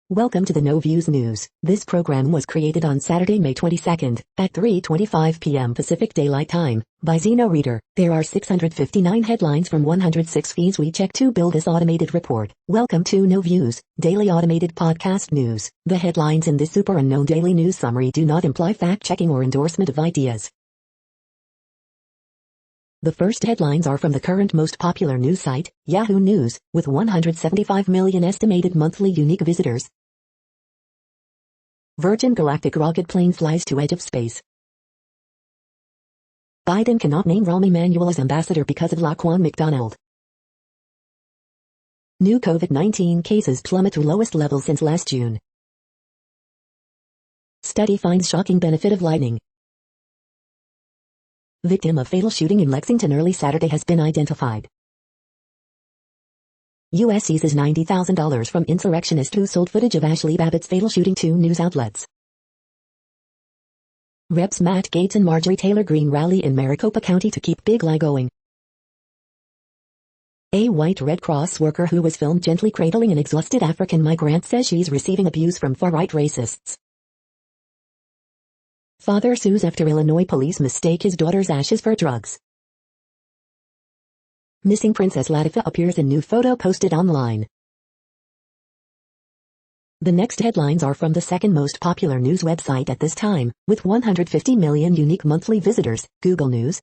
Welcome to the No Views News. This program was created on Saturday, May 22nd, at 3:25 p.m. Pacific Daylight Time, by Zeno Reader. There are 659 headlines from 106 feeds we check to build this automated report. Welcome to No Views, daily automated podcast news. The headlines in this super unknown daily news summary do not imply fact-checking or endorsement of ideas. The first headlines are from the current most popular news site, Yahoo News, with 175 million estimated monthly unique visitors. Virgin Galactic rocket plane flies to edge of space. Biden cannot name Rahm Emanuel as ambassador because of Laquan McDonald. New COVID-19 cases plummet to lowest level since last June. Study finds shocking benefit of lightning. Victim of fatal shooting in Lexington early Saturday has been identified. U.S. seizes $90,000 from insurrectionist who sold footage of Ashley Babbitt's fatal shooting to news outlets. Reps Matt Gaetz and Marjorie Taylor Greene rally in Maricopa County to keep Big Lie going. A white Red Cross worker who was filmed gently cradling an exhausted African migrant says she's receiving abuse from far-right racists. Father sues after Illinois police mistake his daughter's ashes for drugs. Missing Princess Latifah appears in new photo posted online. The next headlines are from the second most popular news website at this time, with 150 million unique monthly visitors, Google News.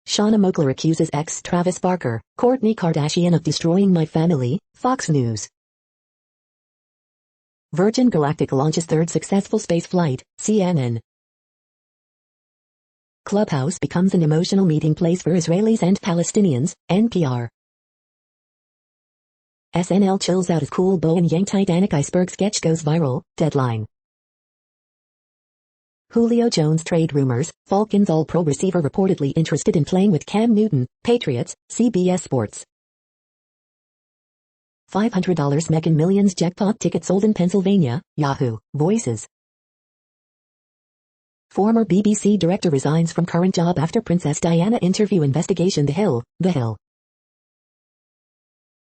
Shauna Mogler accuses ex Travis Barker, Kourtney Kardashian of destroying my family, Fox News. Virgin Galactic launches third successful space flight, CNN. Clubhouse becomes an emotional meeting place for Israelis and Palestinians, NPR. SNL chills out as cool Bo and Yang Titanic iceberg sketch goes viral, Deadline. Julio Jones trade rumors, Falcons All-Pro receiver reportedly interested in playing with Cam Newton, Patriots, CBS Sports. $500 Mecca Millions jackpot ticket sold in Pennsylvania, Yahoo, Voices. Former BBC director resigns from current job after Princess Diana interview investigation. The Hill.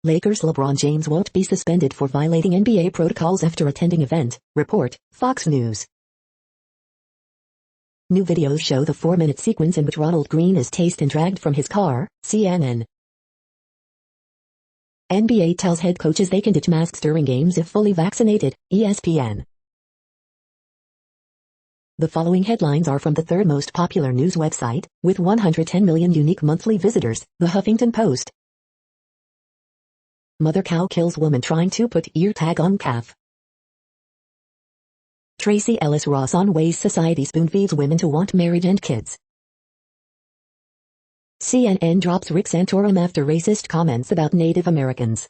Lakers LeBron James won't be suspended for violating NBA protocols after attending event, report, Fox News. New videos show the 4-minute sequence in which Ronald Greene is tased and dragged from his car, CNN. NBA tells head coaches they can ditch masks during games if fully vaccinated, ESPN. The following headlines are from the third most popular news website, with 110 million unique monthly visitors, The Huffington Post. Mother cow kills woman trying to put ear tag on calf. Tracy Ellis Ross on ways society spoon-feeds women to want marriage and kids. CNN drops Rick Santorum after racist comments about Native Americans.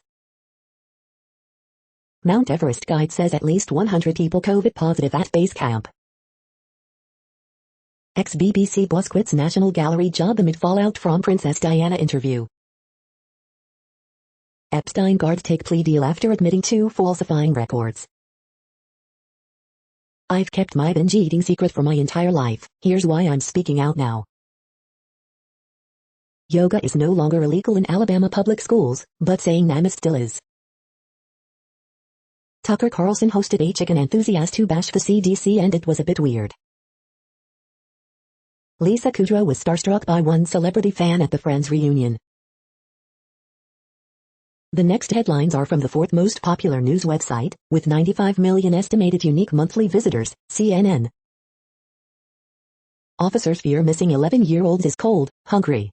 Mount Everest guide says at least 100 people COVID positive at base camp. Ex-BBC boss quits National Gallery job amid fallout from Princess Diana interview. Epstein guards take plea deal after admitting to falsifying records. I've kept my binge eating secret for my entire life, here's why I'm speaking out now. Yoga is no longer illegal in Alabama public schools, but saying namaste still is. Tucker Carlson hosted a chicken enthusiast who bashed the CDC and it was a bit weird. Lisa Kudrow was starstruck by one celebrity fan at the Friends reunion. The next headlines are from the fourth most popular news website, with 95 million estimated unique monthly visitors, CNN. Officers fear missing 11-year-olds is cold, hungry.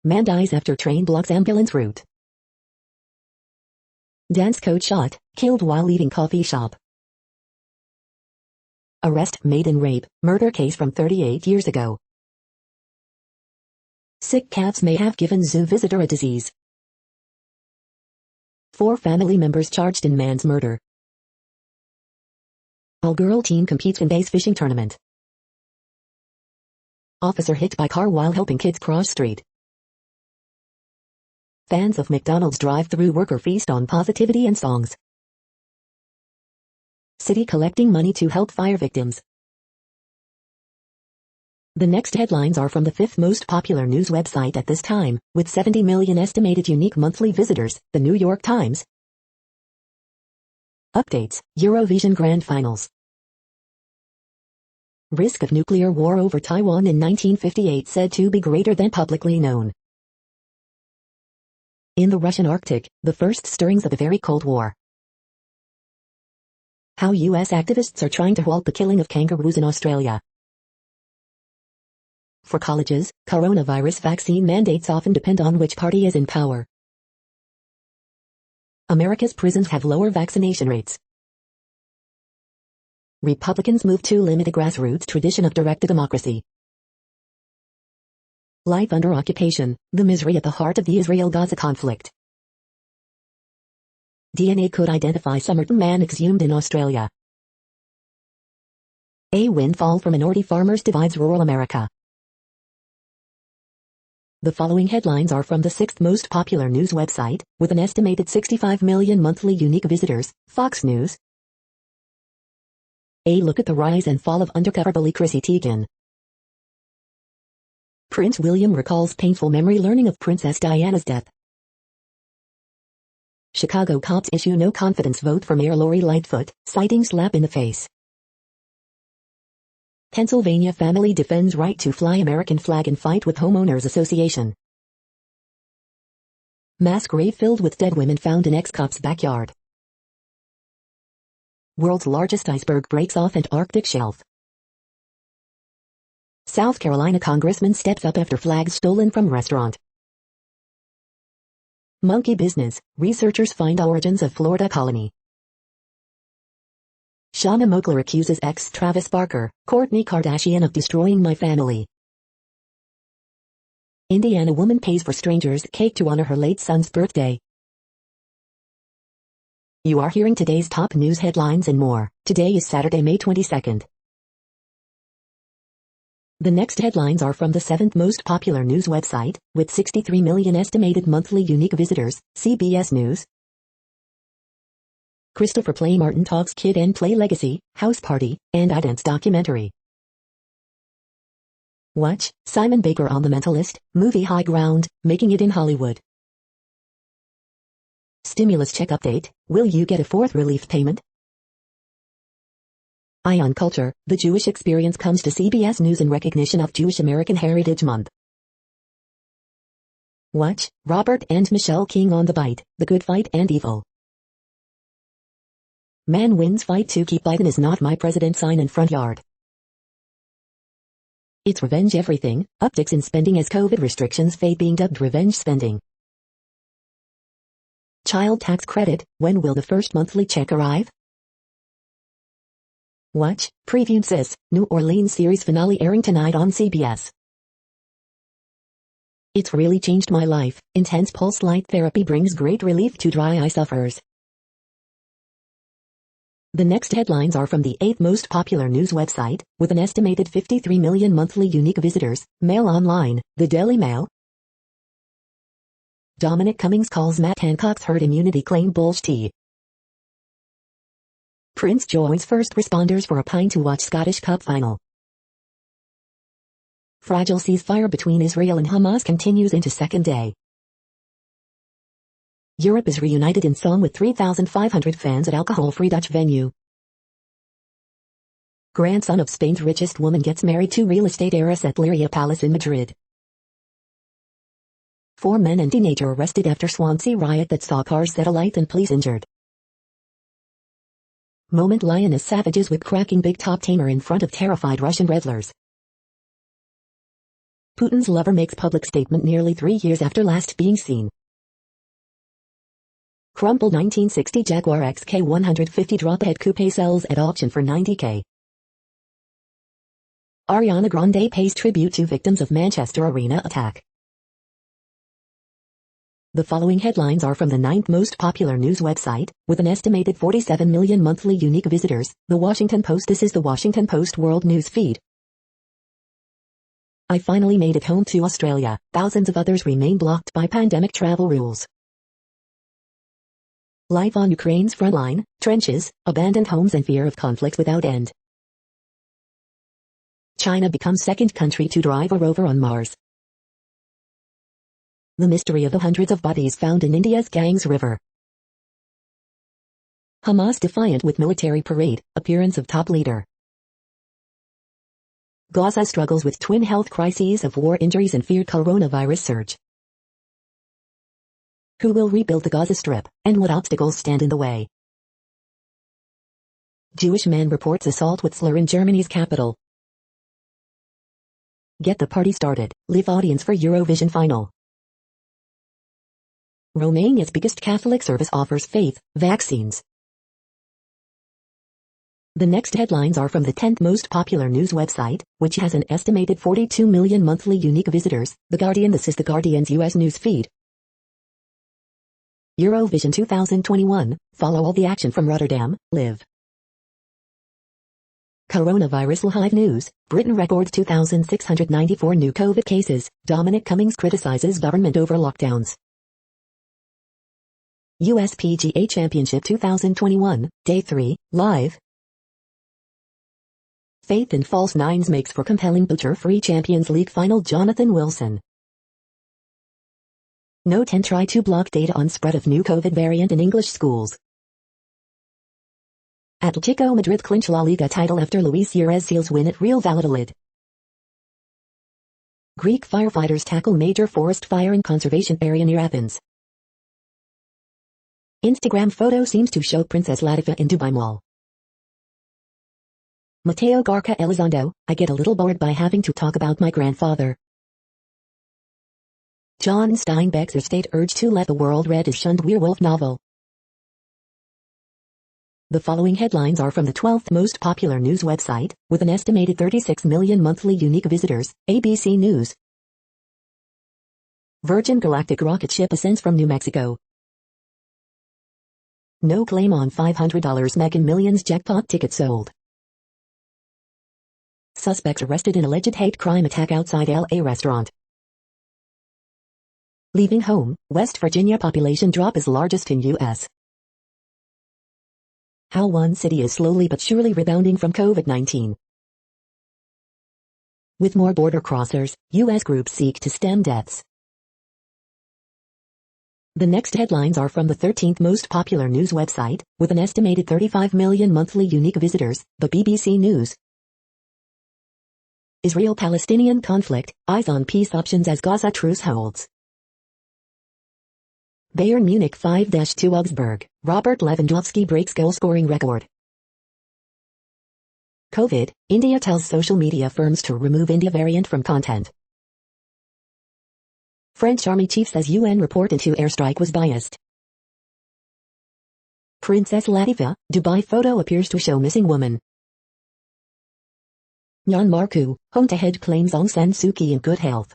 Man dies after train blocks ambulance route. Dance coach shot, killed while leaving coffee shop. Arrest made in rape, murder case from 38 years ago. Sick calves may have given zoo visitor a disease. 4 family members charged in man's murder. All-girl team competes in bass fishing tournament. Officer hit by car while helping kids cross street. Fans of McDonald's drive-thru worker feast on positivity and songs. City collecting money to help fire victims. The next headlines are from the fifth most popular news website at this time, with 70 million estimated unique monthly visitors, the New York Times. Updates, Eurovision Grand Finals. Risk of nuclear war over Taiwan in 1958 said to be greater than publicly known. In the Russian Arctic, the first stirrings of a very cold war. How U.S. activists are trying to halt the killing of kangaroos in Australia. For colleges, coronavirus vaccine mandates often depend on which party is in power. America's prisons have lower vaccination rates. Republicans move to limit a grassroots tradition of direct democracy. Life under occupation, the misery at the heart of the Israel-Gaza conflict. DNA could identify Somerton man exhumed in Australia. A windfall for minority farmers divides rural America. The following headlines are from the sixth most popular news website, with an estimated 65 million monthly unique visitors, Fox News. A look at the rise and fall of undercover bully Chrissy Teigen. Prince William recalls painful memory learning of Princess Diana's death. Chicago cops issue no confidence vote for Mayor Lori Lightfoot, citing slap in the face. Pennsylvania family defends right to fly American flag in fight with homeowners association. Mass grave filled with dead women found in ex-cop's backyard. World's largest iceberg breaks off Antarctic shelf. South Carolina congressman steps up after flags stolen from restaurant. Monkey business, researchers find origins of Florida colony. Shauna Mogler accuses ex Travis Barker, Kourtney Kardashian of destroying my family. Indiana woman pays for stranger's cake to honor her late son's birthday. You are hearing today's top news headlines and more. Today is Saturday, May 22nd. The next headlines are from the seventh most popular news website, with 63 million estimated monthly unique visitors, CBS News. Christopher Play Martin talks Kid and Play legacy, house party, and iDance documentary. Watch, Simon Baker on The Mentalist, movie High Ground, making it in Hollywood. Stimulus check update, will you get a fourth relief payment? Eye on Culture, the Jewish experience comes to CBS News in recognition of Jewish American Heritage Month. Watch, Robert and Michelle King on The Bite, The Good Fight and Evil. Man wins fight to keep Biden is not my president sign in front yard. It's revenge everything, upticks in spending as COVID restrictions fade being dubbed revenge spending. Child tax credit, when will the first monthly check arrive? Watch, previewed Sis, New Orleans series finale airing tonight on CBS. It's really changed my life, intense pulse light therapy brings great relief to dry eye sufferers. The next headlines are from the eighth most popular news website, with an estimated 53 million monthly unique visitors, Mail Online, the Daily Mail. Dominic Cummings calls Matt Hancock's herd immunity claim bullshit. Prince joins first responders for a pint to watch Scottish Cup final. Fragile ceasefire between Israel and Hamas continues into second day. Europe is reunited in song with 3,500 fans at alcohol-free Dutch venue. Grandson of Spain's richest woman gets married to real estate heiress at Liria Palace in Madrid. 4 men and teenager arrested after Swansea riot that saw cars set alight and police injured. Moment lioness savages whip cracking big top tamer in front of terrified Russian revelers. Putin's lover makes public statement nearly 3 years after last being seen. Crumpled 1960 Jaguar XK150 drop-head coupe sells at auction for $90K. Ariana Grande pays tribute to victims of Manchester Arena attack. The following headlines are from the ninth most popular news website, with an estimated 47 million monthly unique visitors, The Washington Post. This is The Washington Post World News Feed. I finally made it home to Australia. Thousands of others remain blocked by pandemic travel rules. Life on Ukraine's frontline, trenches, abandoned homes and fear of conflict without end. China becomes second country to drive a rover on Mars. The mystery of the hundreds of bodies found in India's Ganges River. Hamas defiant with military parade, appearance of top leader. Gaza struggles with twin health crises of war injuries and feared coronavirus surge. Who will rebuild the Gaza Strip, and what obstacles stand in the way? Jewish man reports assault with slur in Germany's capital. Get the party started, live audience for Eurovision final. Romania's biggest Catholic service offers faith, vaccines. The next headlines are from the 10th most popular news website, which has an estimated 42 million monthly unique visitors, The Guardian. This is The Guardian's US news feed. Eurovision 2021, follow all the action from Rotterdam, live. Coronavirus live news, Britain records 2,694 new COVID cases, Dominic Cummings criticizes government over lockdowns. USPGA Championship 2021, Day 3, live. Faith in false nines makes for compelling butcher-free Champions League final. Jonathan Wilson. Note 10 try to block data on spread of new COVID variant in English schools. Atletico Madrid clinch La Liga title after Luis Suárez's win at Real Valladolid. Greek firefighters tackle major forest fire in conservation area near Athens. Instagram photo seems to show Princess Latifa in Dubai Mall. Mateo Garca Elizondo, I get a little bored by having to talk about my grandfather. John Steinbeck's estate urged to let the world read his shunned werewolf novel. The following headlines are from the 12th most popular news website, with an estimated 36 million monthly unique visitors, ABC News. Virgin Galactic rocket ship ascends from New Mexico. No claim on $500 Mega Millions jackpot ticket sold. Suspects arrested in alleged hate crime attack outside LA restaurant. Leaving home, West Virginia population drop is largest in U.S. How one city is slowly but surely rebounding from COVID-19. With more border crossers, U.S. groups seek to stem deaths. The next headlines are from the 13th most popular news website, with an estimated 35 million monthly unique visitors, the BBC News. Israel-Palestinian conflict, eyes on peace options as Gaza truce holds. Bayern Munich 5-2 Augsburg, Robert Lewandowski breaks goal-scoring record. COVID, India tells social media firms to remove India variant from content. French army chief says UN report into airstrike was biased. Princess Latifa, Dubai photo appears to show missing woman. Myanmar coup, junta head claims Aung San Suu Kyi in good health.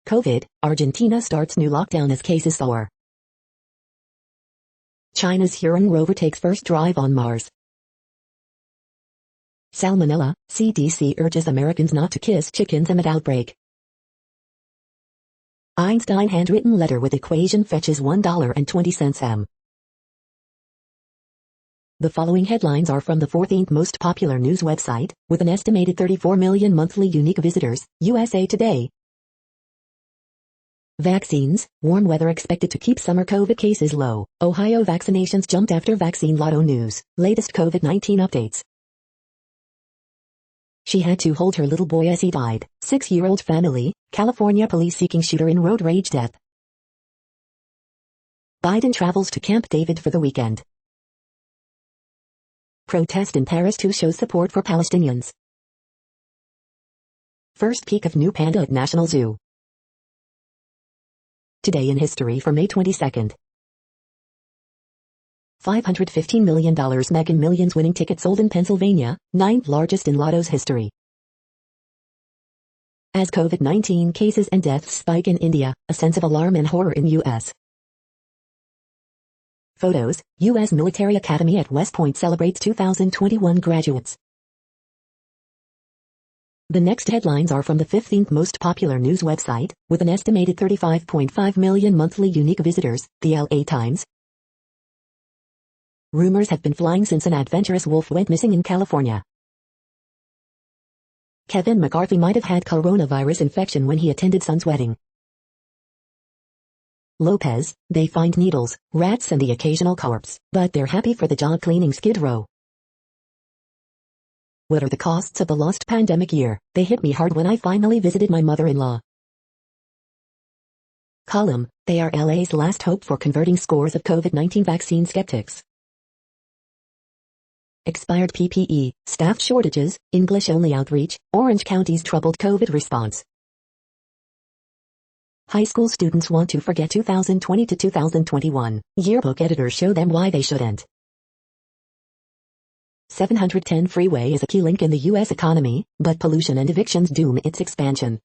COVID, Argentina starts new lockdown as cases soar. China's Huron rover takes first drive on Mars. Salmonella, CDC urges Americans not to kiss chickens amid outbreak. Einstein handwritten letter with equation fetches $1.20 m. The following headlines are from the 14th most popular news website, with an estimated 34 million monthly unique visitors, USA Today. Vaccines, warm weather expected to keep summer COVID cases low. Ohio vaccinations jumped after vaccine lotto news. Latest COVID-19 updates. She had to hold her little boy as he died. 6-year-old family, California police seeking shooter in road rage death. Biden travels to Camp David for the weekend. Protest in Paris to show support for Palestinians. First peek of new panda at National Zoo. Today in history for May 22nd. $515 million Mega Millions winning ticket sold in Pennsylvania, 9th largest in Lotto's history. As COVID-19 cases and deaths spike in India, a sense of alarm and horror in U.S. Photos, U.S. Military Academy at West Point celebrates 2021 graduates. The next headlines are from the 15th most popular news website, with an estimated 35.5 million monthly unique visitors, the LA Times. Rumors have been flying since an adventurous wolf went missing in California. Kevin McCarthy might have had coronavirus infection when he attended son's wedding. Lopez, they find needles, rats and the occasional corpse, but they're happy for the job cleaning Skid Row. What are the costs of the lost pandemic year? They hit me hard when I finally visited my mother-in-law. Column, they are LA's last hope for converting scores of COVID-19 vaccine skeptics. Expired PPE, staff shortages, English-only outreach, Orange County's troubled COVID response. High school students want to forget 2020 to 2021. Yearbook editors show them why they shouldn't. 710 freeway is a key link in the U.S. economy, but pollution and evictions doom its expansion.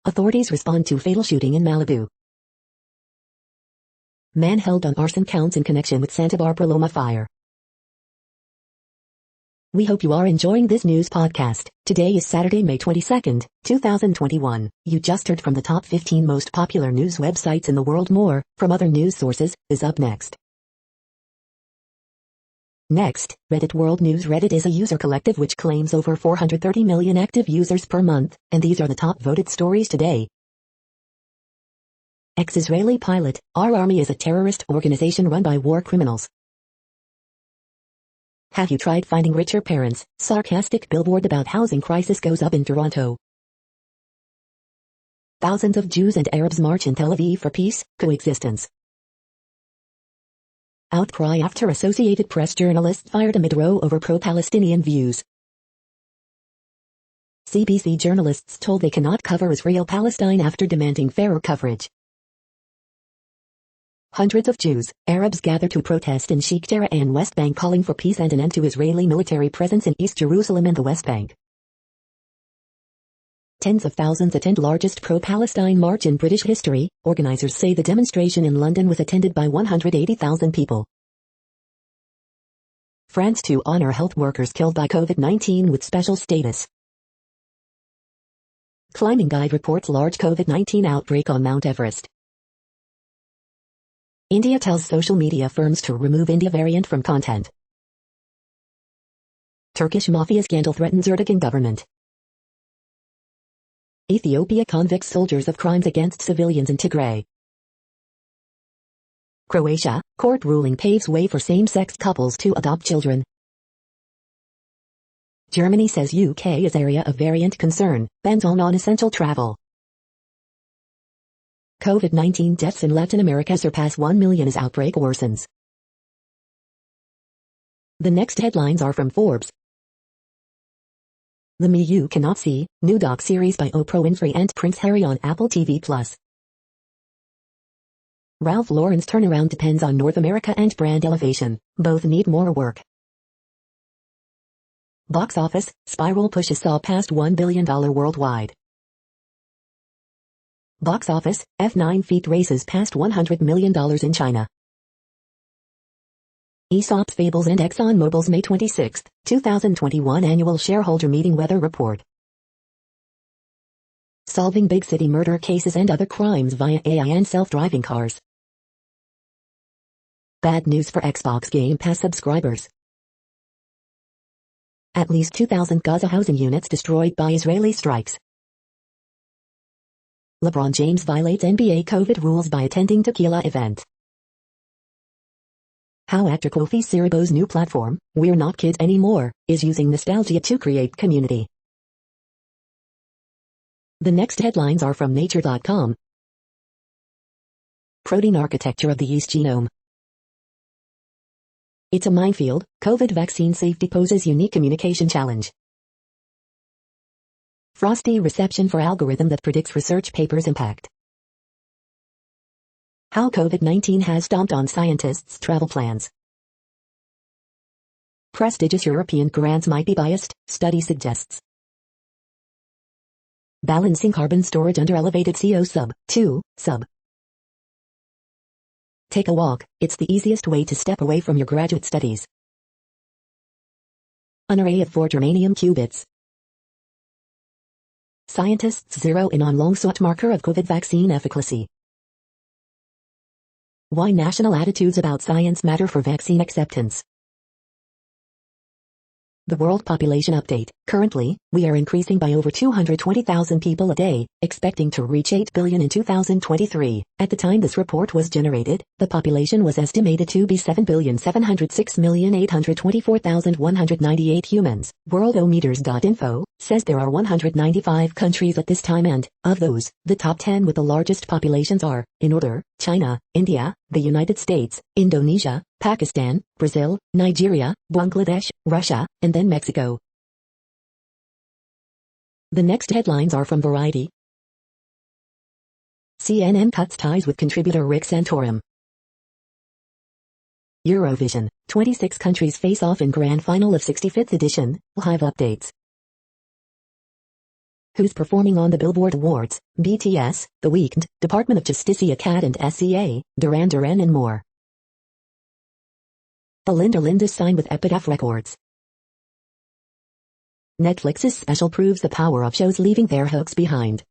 Authorities respond to fatal shooting in Malibu. Man held on arson counts in connection with Santa Barbara Loma fire. We hope you are enjoying this news podcast. Today is Saturday, May 22nd, 2021. You just heard from the top 15 most popular news websites in the world. More, from other news sources, is up next. Next, Reddit World News. Reddit is a user collective which claims over 430 million active users per month, and these are the top voted stories today. Ex-Israeli pilot, our army is a terrorist organization run by war criminals. Have you tried finding richer parents? Sarcastic billboard about housing crisis goes up in Toronto. Thousands of Jews and Arabs march in Tel Aviv for peace, coexistence. Outcry after Associated Press journalists fired amid row over pro-Palestinian views. CBC journalists told they cannot cover Israel-Palestine after demanding fairer coverage. Hundreds of Jews, Arabs gather to protest in Sheikh Jarrah and West Bank calling for peace and an end to Israeli military presence in East Jerusalem and the West Bank. Tens of thousands attend largest pro-Palestine march in British history. Organizers say the demonstration in London was attended by 180,000 people. France to honor health workers killed by COVID-19 with special status. Climbing guide reports large COVID-19 outbreak on Mount Everest. India tells social media firms to remove India variant from content. Turkish mafia scandal threatens Erdogan government. Ethiopia convicts soldiers of crimes against civilians in Tigray. Croatia, court ruling paves way for same-sex couples to adopt children. Germany says UK is area of variant concern, bans all non-essential travel. COVID-19 deaths in Latin America surpass 1 million as outbreak worsens. The next headlines are from Forbes. The Me You Cannot See, new doc-series by Oprah Winfrey and Prince Harry on Apple TV+. Ralph Lauren's turnaround depends on North America and brand elevation, both need more work. Box office, Spiral pushes saw past $1 billion worldwide. Box office, F9 feet races past $100 million in China. Aesop's Fables and ExxonMobil's May 26, 2021 annual shareholder meeting weather report. Solving big city murder cases and other crimes via AI and self-driving cars. Bad news for Xbox Game Pass subscribers. At least 2,000 Gaza housing units destroyed by Israeli strikes. LeBron James violates NBA COVID rules by attending tequila event. How actor Kofi Siriboe's new platform, We're Not Kids Anymore, is using nostalgia to create community. The next headlines are from Nature.com. Protein architecture of the yeast genome. It's a minefield. COVID vaccine safety poses unique communication challenge. Frosty reception for algorithm that predicts research papers impact. How COVID-19 has stomped on scientists' travel plans. Prestigious European grants might be biased, study suggests. Balancing carbon storage under elevated CO sub. Take a walk, it's the easiest way to step away from your graduate studies. An array of 4 germanium qubits. Scientists zero in on long-sought marker of COVID vaccine efficacy. Why national attitudes about science matter for vaccine acceptance. The World Population Update. Currently, we are increasing by over 220,000 people a day, expecting to reach 8 billion in 2023. At the time this report was generated, the population was estimated to be 7,706,824,198 humans. Worldometers.info says there are 195 countries at this time, and, of those, the top 10 with the largest populations are, in order, China, India, the United States, Indonesia, Pakistan, Brazil, Nigeria, Bangladesh, Russia, and then Mexico. The next headlines are from Variety. CNN cuts ties with contributor Rick Santorum. Eurovision, 26 countries face off in grand final of 65th edition, live updates. Who's performing on the Billboard Awards, BTS, The Weeknd, Department of Justice Cat and SCA, Duran Duran and more. Belinda Linda's sign with Epitaph Records. Netflix's special proves the power of shows leaving their hooks behind.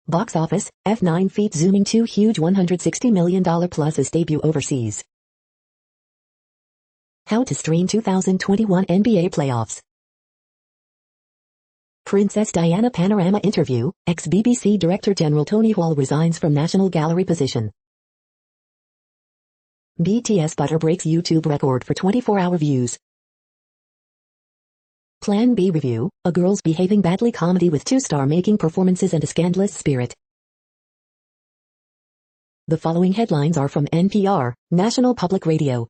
Box office, F9 feat zooming to huge $160 million plus as debut overseas. How to stream 2021 NBA playoffs. Princess Diana panorama interview, ex-BBC Director General Tony Hall resigns from National Gallery position. BTS Butter breaks YouTube record for 24-hour views. Plan B review, a girls behaving badly comedy with two-star making performances and a scandalous spirit. The following headlines are from NPR, National Public Radio.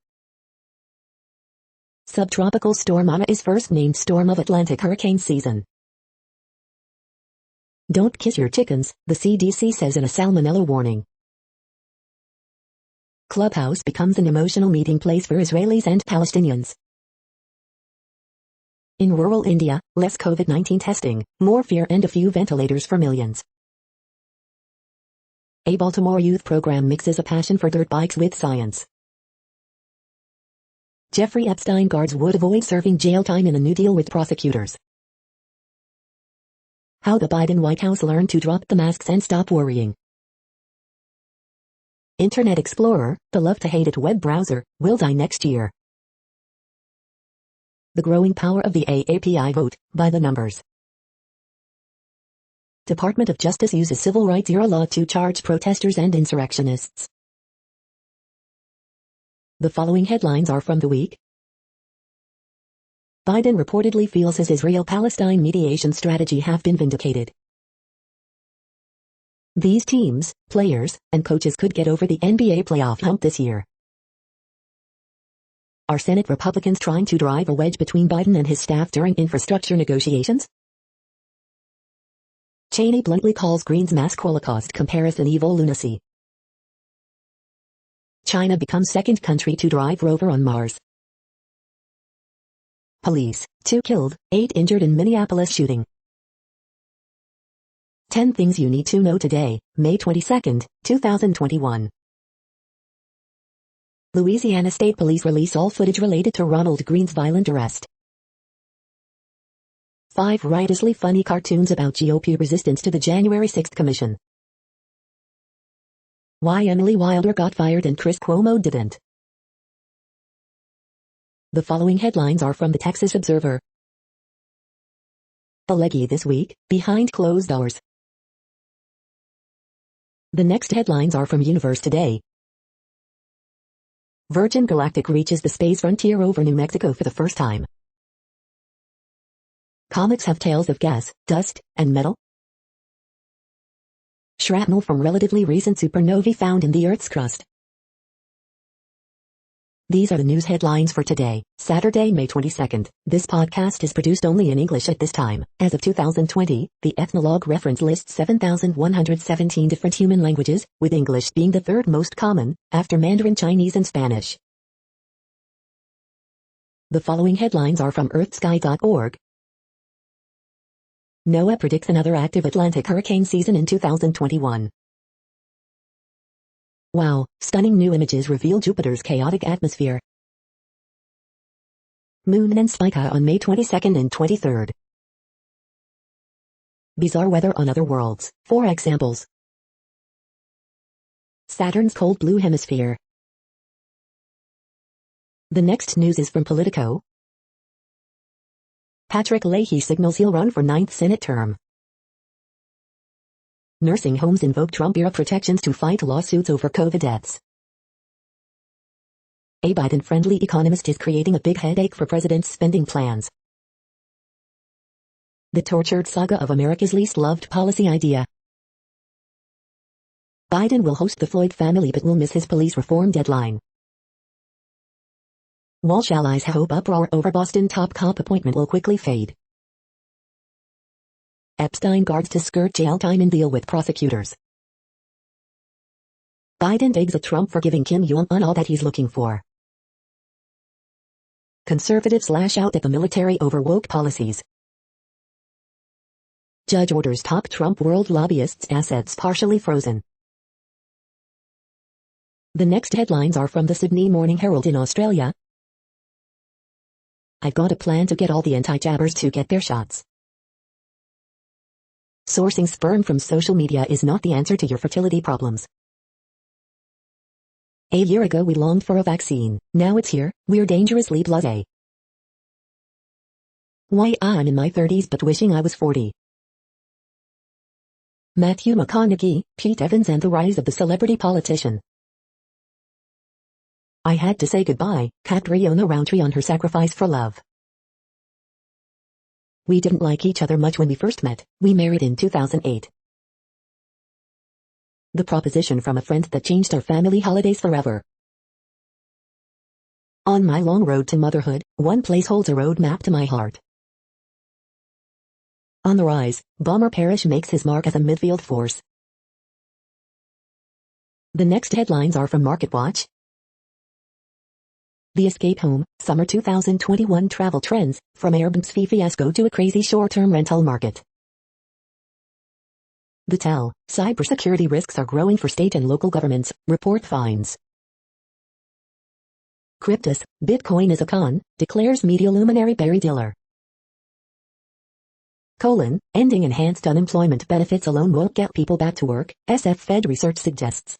Subtropical storm Ana is first named storm of Atlantic hurricane season. Don't kiss your chickens, the CDC says in a salmonella warning. Clubhouse becomes an emotional meeting place for Israelis and Palestinians. In rural India, less COVID-19 testing, more fear and a few ventilators for millions. A Baltimore youth program mixes a passion for dirt bikes with science. Jeffrey Epstein guards would avoid serving jail time in a new deal with prosecutors. How the Biden White House learned to drop the masks and stop worrying. Internet Explorer, the love-to-hate-it web browser, will die next year. The growing power of the AAPI vote, by the numbers. Department of Justice uses civil rights era law to charge protesters and insurrectionists. The following headlines are from The Week. Biden reportedly feels his Israel-Palestine mediation strategy have been vindicated. These teams, players, and coaches could get over the NBA playoff hump this year. Are Senate Republicans trying to drive a wedge between Biden and his staff during infrastructure negotiations? Cheney bluntly calls Green's mask Holocaust comparison evil lunacy. China becomes second country to drive rover on Mars. Police, 2 killed, 8 injured in Minneapolis shooting. 10 things you need to know today, May 22, 2021. Louisiana State Police release all footage related to Ronald Green's violent arrest. 5 riotously funny cartoons about GOP resistance to the January 6th Commission. Why Emily Wilder got fired and Chris Cuomo didn't. The following headlines are from the Texas Observer. Alleghi this week, behind closed doors. The next headlines are from Universe Today. Virgin Galactic reaches the space frontier over New Mexico for the first time. Comics have tales of gas, dust, and metal. Shrapnel from relatively recent supernovae found in the Earth's crust. These are the news headlines for today, Saturday, May 22nd. This podcast is produced only in English at this time. As of 2020, the Ethnologue reference lists 7,117 different human languages, with English being the third most common, after Mandarin Chinese and Spanish. The following headlines are from earthsky.org. NOAA predicts another active Atlantic hurricane season in 2021. Wow, stunning new images reveal Jupiter's chaotic atmosphere. Moon and Spica on May 22nd and 23rd. Bizarre weather on other worlds, 4 examples. Saturn's cold blue hemisphere. The next news is from Politico. Patrick Leahy signals he'll run for 9th Senate term. Nursing homes invoke Trump-era protections to fight lawsuits over COVID deaths. A Biden-friendly economist is creating a big headache for president's spending plans. The tortured saga of America's least loved policy idea. Biden will host the Floyd family but will miss his police reform deadline. Walsh allies hope uproar over Boston top cop appointment will quickly fade. Epstein guards to skirt jail time and deal with prosecutors. Biden digs at Trump for giving Kim Jong-un all that he's looking for. Conservatives lash out at the military over woke policies. Judge orders top Trump world lobbyists' assets partially frozen. The next headlines are from the Sydney Morning Herald in Australia. I've got a plan to get all the anti-jabbers to get their shots. Sourcing sperm from social media is not the answer to your fertility problems. A year ago we longed for a vaccine, now it's here, we're dangerously blasé. Why I'm in my 30s but wishing I was 40. Matthew McConaughey, Pete Evans and the rise of the celebrity politician. I had to say goodbye, Catriona Roundtree on her sacrifice for love. We didn't like each other much when we first met, we married in 2008. The proposition from a friend that changed our family holidays forever. On my long road to motherhood, one place holds a road map to my heart. On the rise, Bomber Parrish makes his mark as a midfield force. The next headlines are from MarketWatch. The Escape Home, Summer 2021 Travel Trends, from Airbnb's fiasco to a crazy short-term rental market. The Tell, cybersecurity risks are growing for state and local governments, report finds. Cryptus, Bitcoin is a con, declares media luminary Barry Diller. Ending enhanced unemployment benefits alone won't get people back to work, SF Fed research suggests.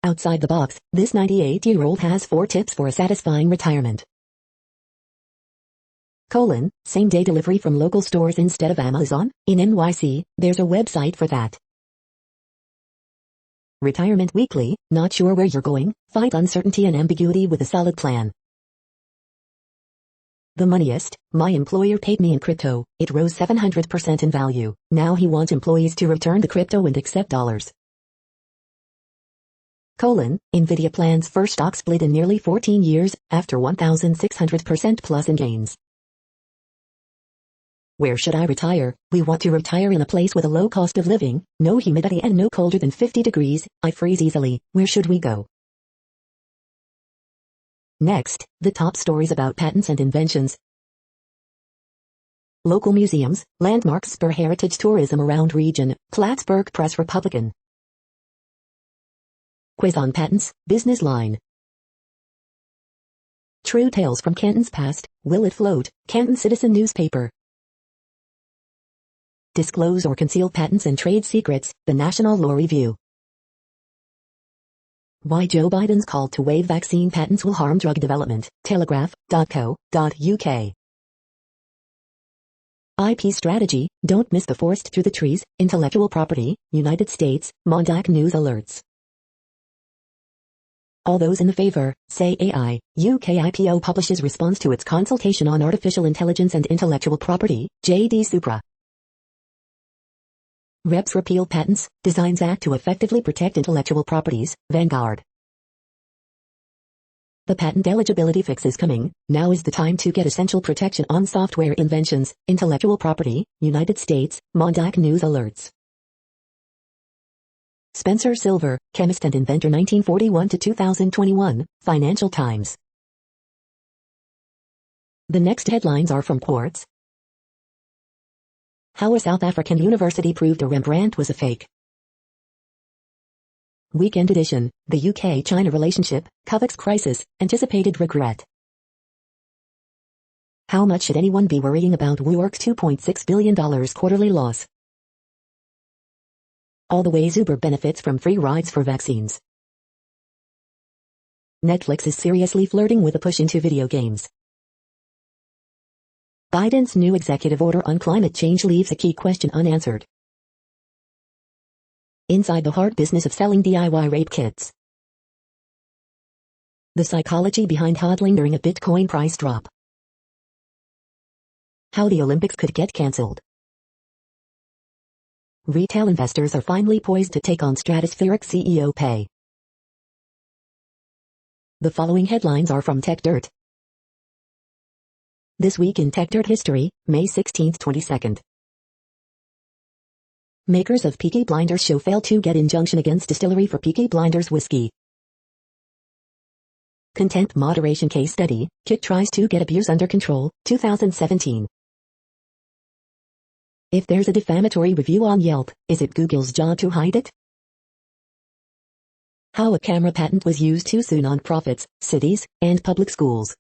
Outside the box, this 98-year-old has 4 tips for a satisfying retirement. Same-day delivery from local stores instead of Amazon? In NYC, there's a website for that. Retirement Weekly, not sure where you're going? Fight uncertainty and ambiguity with a solid plan. The Moneyest, my employer paid me in crypto, it rose 700% in value, now he wants employees to return the crypto and accept dollars. Nvidia plans first stock split in nearly 14 years, after 1,600% plus in gains. Where should I retire? We want to retire in a place with a low cost of living, no humidity and no colder than 50 degrees, I freeze easily, where should we go? Next, the top stories about patents and inventions. Local museums, landmarks spur heritage tourism around region, Plattsburgh Press Republican. Quiz on patents, business line. True tales from Canton's past, will it float? Canton Citizen newspaper. Disclose or conceal patents and trade secrets, the National Law Review. Why Joe Biden's call to waive vaccine patents will harm drug development, telegraph.co.uk. IP strategy, don't miss the forest through the trees, intellectual property, United States, Mondac News alerts. All those in favor, say AI, UK IPO publishes response to its consultation on artificial intelligence and intellectual property, JD Supra. Reps repeal patents, Designs Act to effectively protect intellectual properties, Vanguard. The patent eligibility fix is coming, now is the time to get essential protection on software inventions, intellectual property, United States, Mondac News alerts. Spencer Silver, chemist and inventor 1941 to 2021, Financial Times. The next headlines are from Quartz. How a South African university proved a Rembrandt was a fake. Weekend edition, the UK-China relationship, COVAX crisis, anticipated regret. How much should anyone be worrying about WeWork's $2.6 billion quarterly loss? All the ways Uber benefits from free rides for vaccines. Netflix is seriously flirting with a push into video games. Biden's new executive order on climate change leaves a key question unanswered. Inside the hard business of selling DIY rape kits. The psychology behind hodling during a Bitcoin price drop. How the Olympics could get cancelled. Retail investors are finally poised to take on stratospheric CEO pay. The following headlines are from Tech Dirt. This week in Tech Dirt history, May 16, 22nd. Makers of Peaky Blinders show fail to get injunction against distillery for Peaky Blinders whiskey. Content moderation case study, Kit tries to get abuse under control, 2017. If there's a defamatory review on Yelp, is it Google's job to hide it? How a camera patent was used to sue nonprofits, cities, and public schools.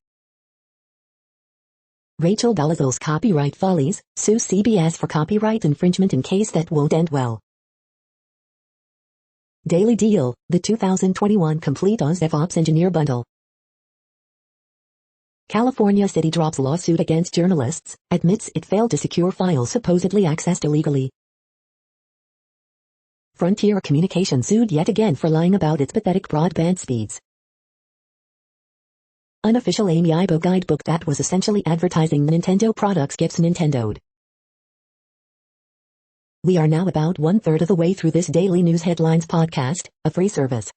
Rachel Dolezal's copyright follies, sue CBS for copyright infringement in case that won't end well. Daily Deal, the 2021 Complete Oz DevOps Engineer Bundle. California City drops lawsuit against journalists, admits it failed to secure files supposedly accessed illegally. Frontier Communications sued yet again for lying about its pathetic broadband speeds. Unofficial Amiibo guidebook that was essentially advertising Nintendo products gets Nintendo'd. We are now about 1/3 of the way through this daily news headlines podcast, a free service.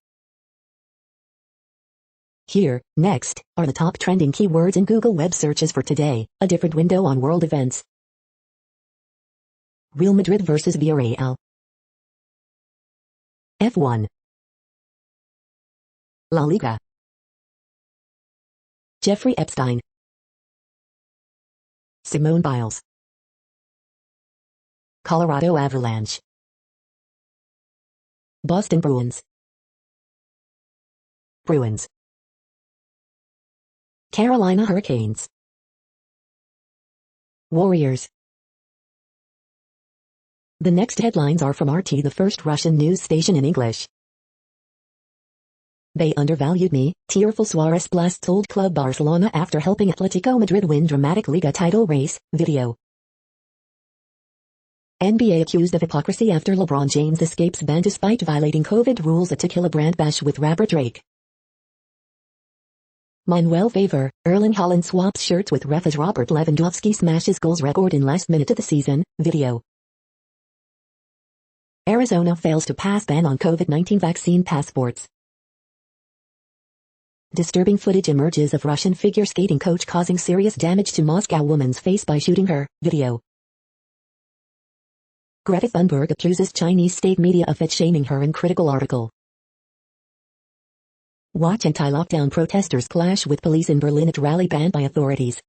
Here, next, are the top trending keywords in Google web searches for today, a different window on world events. Real Madrid vs Villarreal. F1. La Liga. Jeffrey Epstein. Simone Biles. Colorado Avalanche. Boston Bruins. Bruins. Carolina Hurricanes. Warriors. The next headlines are from RT, the first Russian news station in English. They undervalued me, tearful Suarez blasts old club Barcelona after helping Atletico Madrid win dramatic Liga title race, video. NBA accused of hypocrisy after LeBron James escapes ban despite violating COVID rules at Tequila Brand Bash with rapper Drake. Manuel Favor, Erling Haaland swaps shirts with ref as Robert Lewandowski smashes goals record in last minute of the season, video. Arizona fails to pass ban on COVID-19 vaccine passports. Disturbing footage emerges of Russian figure skating coach causing serious damage to Moscow woman's face by shooting her, video. Greta Thunberg accuses Chinese state media of fat-shaming her in critical article. Watch anti-lockdown protesters clash with police in Berlin at rally banned by authorities.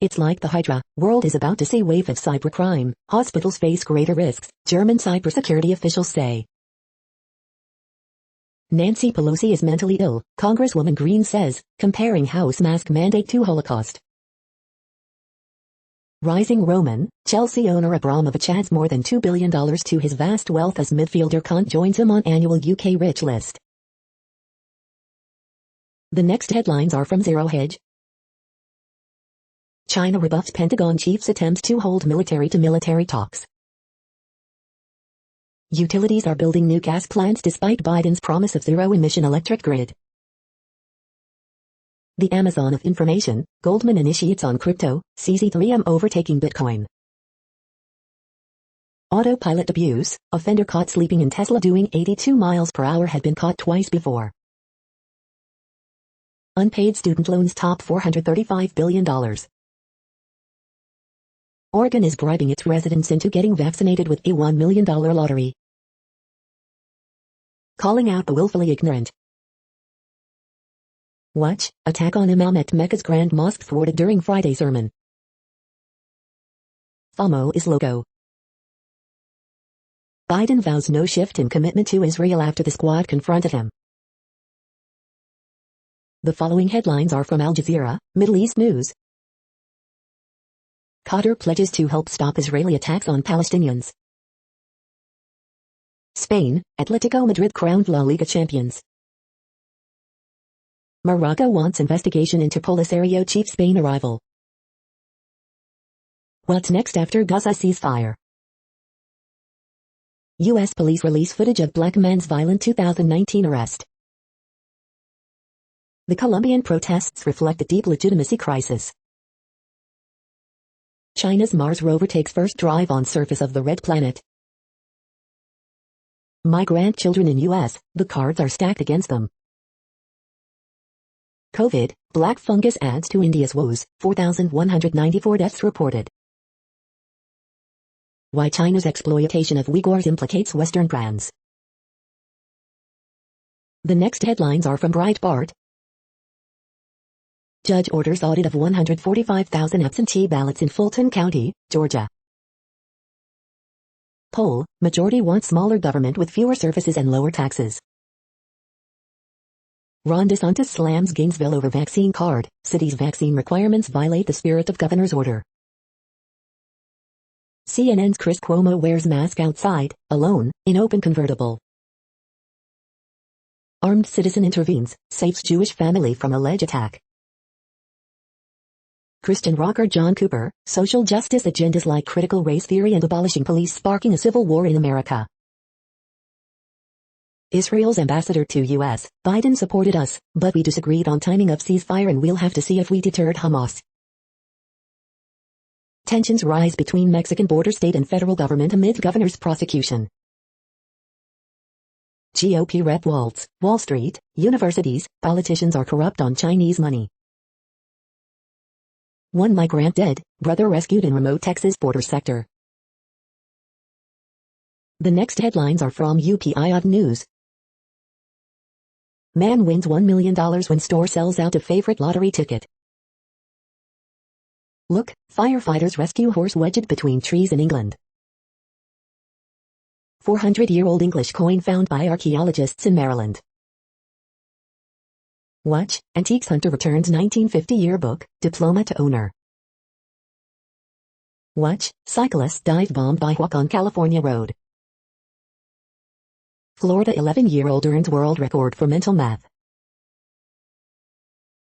It's like the Hydra, world is about to see wave of cybercrime, hospitals face greater risks, German cybersecurity officials say. Nancy Pelosi is mentally ill, Congresswoman Green says, comparing House mask mandate to Holocaust. Rising Roman, Chelsea owner Abramovich adds more than $2 billion to his vast wealth as midfielder Kant joins him on annual UK rich list. The next headlines are from Zero Hedge. China rebuffs Pentagon chief's attempts to hold military-to-military talks. Utilities are building new gas plants despite Biden's promise of zero-emission electric grid. The Amazon of information, Goldman initiates on crypto, sees Ethereum overtaking Bitcoin. Autopilot abuse, offender caught sleeping in Tesla doing 82 miles per hour had been caught twice before. Unpaid student loans top $435 billion. Oregon is bribing its residents into getting vaccinated with a $1 million lottery. Calling out the willfully ignorant. Watch, attack on Imam at Mecca's Grand Mosque thwarted during Friday sermon. FOMO is logo. Biden vows no shift in commitment to Israel after the squad confronted him. The following headlines are from Al Jazeera, Middle East News. Qatar pledges to help stop Israeli attacks on Palestinians. Spain, Atletico Madrid crowned La Liga champions. Morocco wants investigation into Polisario chief Spain arrival. What's next after Gaza ceasefire? U.S. police release footage of black man's violent 2019 arrest. The Colombian protests reflect a deep legitimacy crisis. China's Mars rover takes first drive on surface of the red planet. My grandchildren in U.S., the cards are stacked against them. COVID, black fungus adds to India's woes, 4,194 deaths reported. Why China's exploitation of Uyghurs implicates Western brands. The next headlines are from Breitbart. Judge orders audit of 145,000 absentee ballots in Fulton County, Georgia. Poll, majority wants smaller government with fewer services and lower taxes. Ron DeSantis slams Gainesville over vaccine card, city's vaccine requirements violate the spirit of governor's order. CNN's Chris Cuomo wears mask outside, alone, in open convertible. Armed citizen intervenes, saves Jewish family from alleged attack. Christian rocker John Cooper, social justice agendas like critical race theory and abolishing police sparking a civil war in America. Israel's ambassador to U.S., Biden supported us, but we disagreed on timing of ceasefire and we'll have to see if we deterred Hamas. Tensions rise between Mexican border state and federal government amid governor's prosecution. GOP rep Waltz, Wall Street, universities, politicians are corrupt on Chinese money. One migrant dead, brother rescued in remote Texas border sector. The next headlines are from UPI News. Man wins $1 million when store sells out a favorite lottery ticket. Look, firefighters rescue horse wedged between trees in England. 400-year-old English coin found by archaeologists in Maryland. Watch, Antiques Hunter returns 1950 yearbook, diploma to owner. Watch, cyclist dive bombed by Hawk on California road. Florida 11-year-old earns world record for mental math.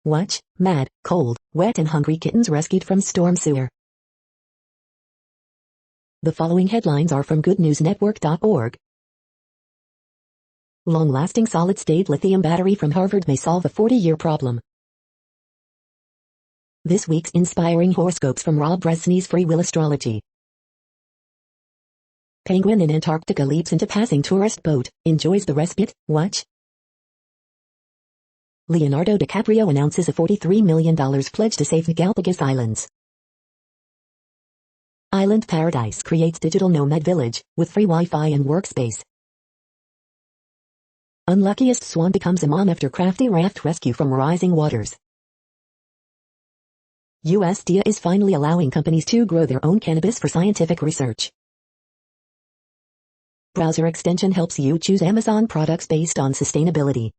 Watch, mad, cold, wet and hungry kittens rescued from storm sewer. The following headlines are from goodnewsnetwork.org. Long-lasting solid-state lithium battery from Harvard may solve a 40-year problem. This week's inspiring horoscopes from Rob Bresney's Free Will Astrology. Penguin in Antarctica leaps into passing tourist boat, enjoys the respite, watch. Leonardo DiCaprio announces a $43 million pledge to save the Galapagos Islands. Island Paradise creates digital nomad village, with free Wi-Fi and workspace. Unluckiest swan becomes a mom after crafty raft rescue from rising waters. USDA is finally allowing companies to grow their own cannabis for scientific research. Browser extension helps you choose Amazon products based on sustainability.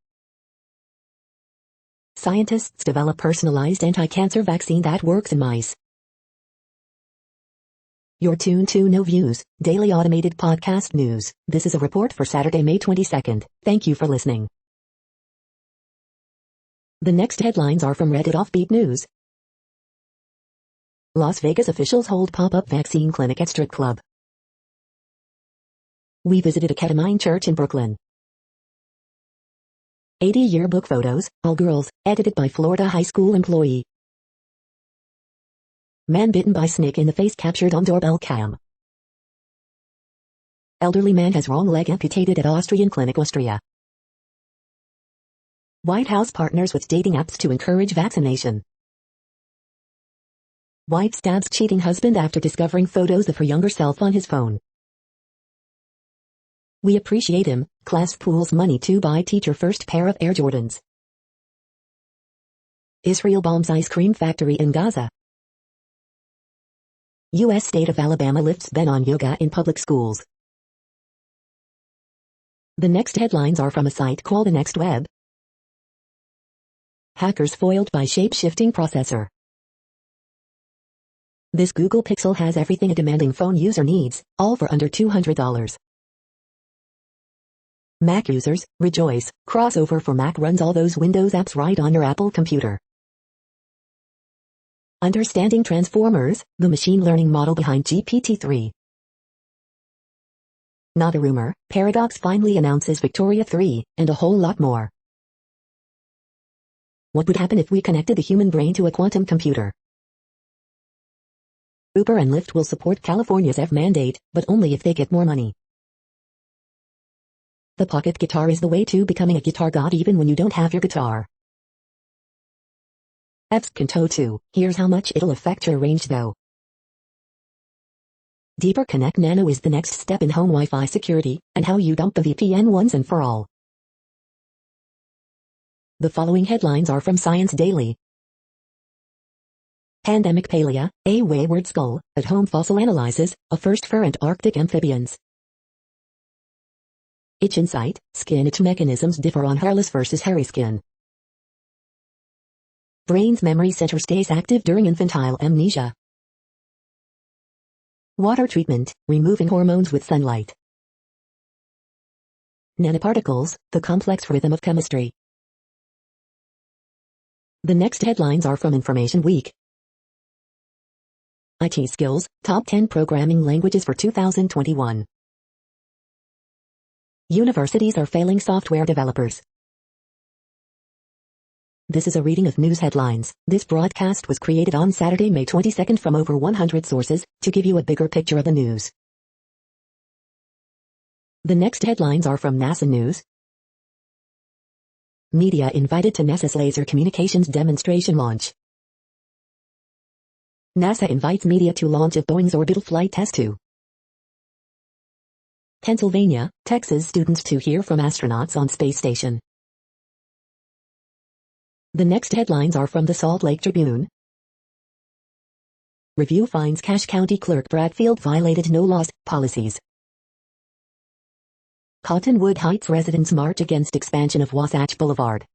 Scientists develop personalized anti-cancer vaccine that works in mice. You're tuned to No Views, daily automated podcast news. This is a report for Saturday, May 22nd. Thank you for listening. The next headlines are from Reddit Offbeat News. Las Vegas officials hold pop-up vaccine clinic at strip club. We visited a ketamine church in Brooklyn. 80 yearbook photos, all girls, edited by Florida high school employee. Man bitten by snake in the face captured on doorbell cam. Elderly man has wrong leg amputated at Austrian clinic, Austria. White House partners with dating apps to encourage vaccination. Wife stabs cheating husband after discovering photos of her younger self on his phone. We appreciate him, class pools money to buy teacher first pair of Air Jordans. Israel bombs ice cream factory in Gaza. U.S. state of Alabama lifts ban on yoga in public schools. The next headlines are from a site called The Next Web. Hackers foiled by shape-shifting processor. This Google Pixel has everything a demanding phone user needs, all for under $200. Mac users, rejoice, crossover for Mac runs all those Windows apps right on your Apple computer. Understanding Transformers, the machine learning model behind GPT-3. Not a rumor, Paradox finally announces Victoria 3, and a whole lot more. What would happen if we connected the human brain to a quantum computer? Uber and Lyft will support California's EV mandate, but only if they get more money. The pocket guitar is the way to becoming a guitar god even when you don't have your guitar. EVs can tow too, here's how much it'll affect your range though. Deeper Connect Nano is the next step in home Wi-Fi security, and how you dump the VPN once and for all. The following headlines are from Science Daily. Pandemic Palea, a wayward skull, at-home fossil analyzes, a first for Antarctic amphibians. Itch Insight, skin itch mechanisms differ on hairless versus hairy skin. Brain's memory center stays active during infantile amnesia. Water treatment, removing hormones with sunlight. Nanoparticles, the complex rhythm of chemistry. The next headlines are from Information Week. IT skills, top 10 programming languages for 2021. Universities are failing software developers. This is a reading of news headlines. This broadcast was created on Saturday, May 22nd from over 100 sources, to give you a bigger picture of the news. The next headlines are from NASA News. Media invited to NASA's Laser Communications demonstration launch. NASA invites media to launch of Boeing's orbital flight test 2. Pennsylvania, Texas students to hear from astronauts on space station. The next headlines are from the Salt Lake Tribune. Review finds Cache County Clerk Bradfield violated no-loss policies. Cottonwood Heights residents march against expansion of Wasatch Boulevard.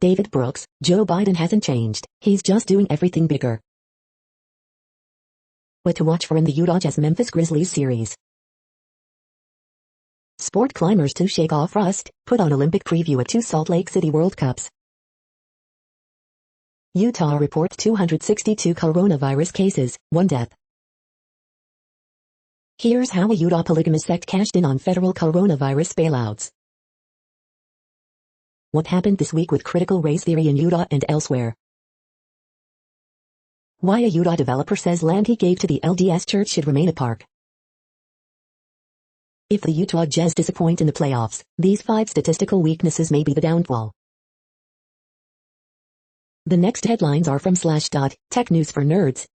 David Brooks, Joe Biden hasn't changed, he's just doing everything bigger. What to watch for in the Utah Jazz Memphis Grizzlies series. Sport climbers to shake off rust, put on Olympic preview at 2 Salt Lake City World Cups. Utah reports 262 coronavirus cases, 1 death. Here's how a Utah polygamous sect cashed in on federal coronavirus bailouts. What happened this week with critical race theory in Utah and elsewhere. Why a Utah developer says land he gave to the LDS Church should remain a park. If the Utah Jazz disappoint in the playoffs, these 5 statistical weaknesses may be the downfall. The next headlines are from Slashdot, tech news for nerds.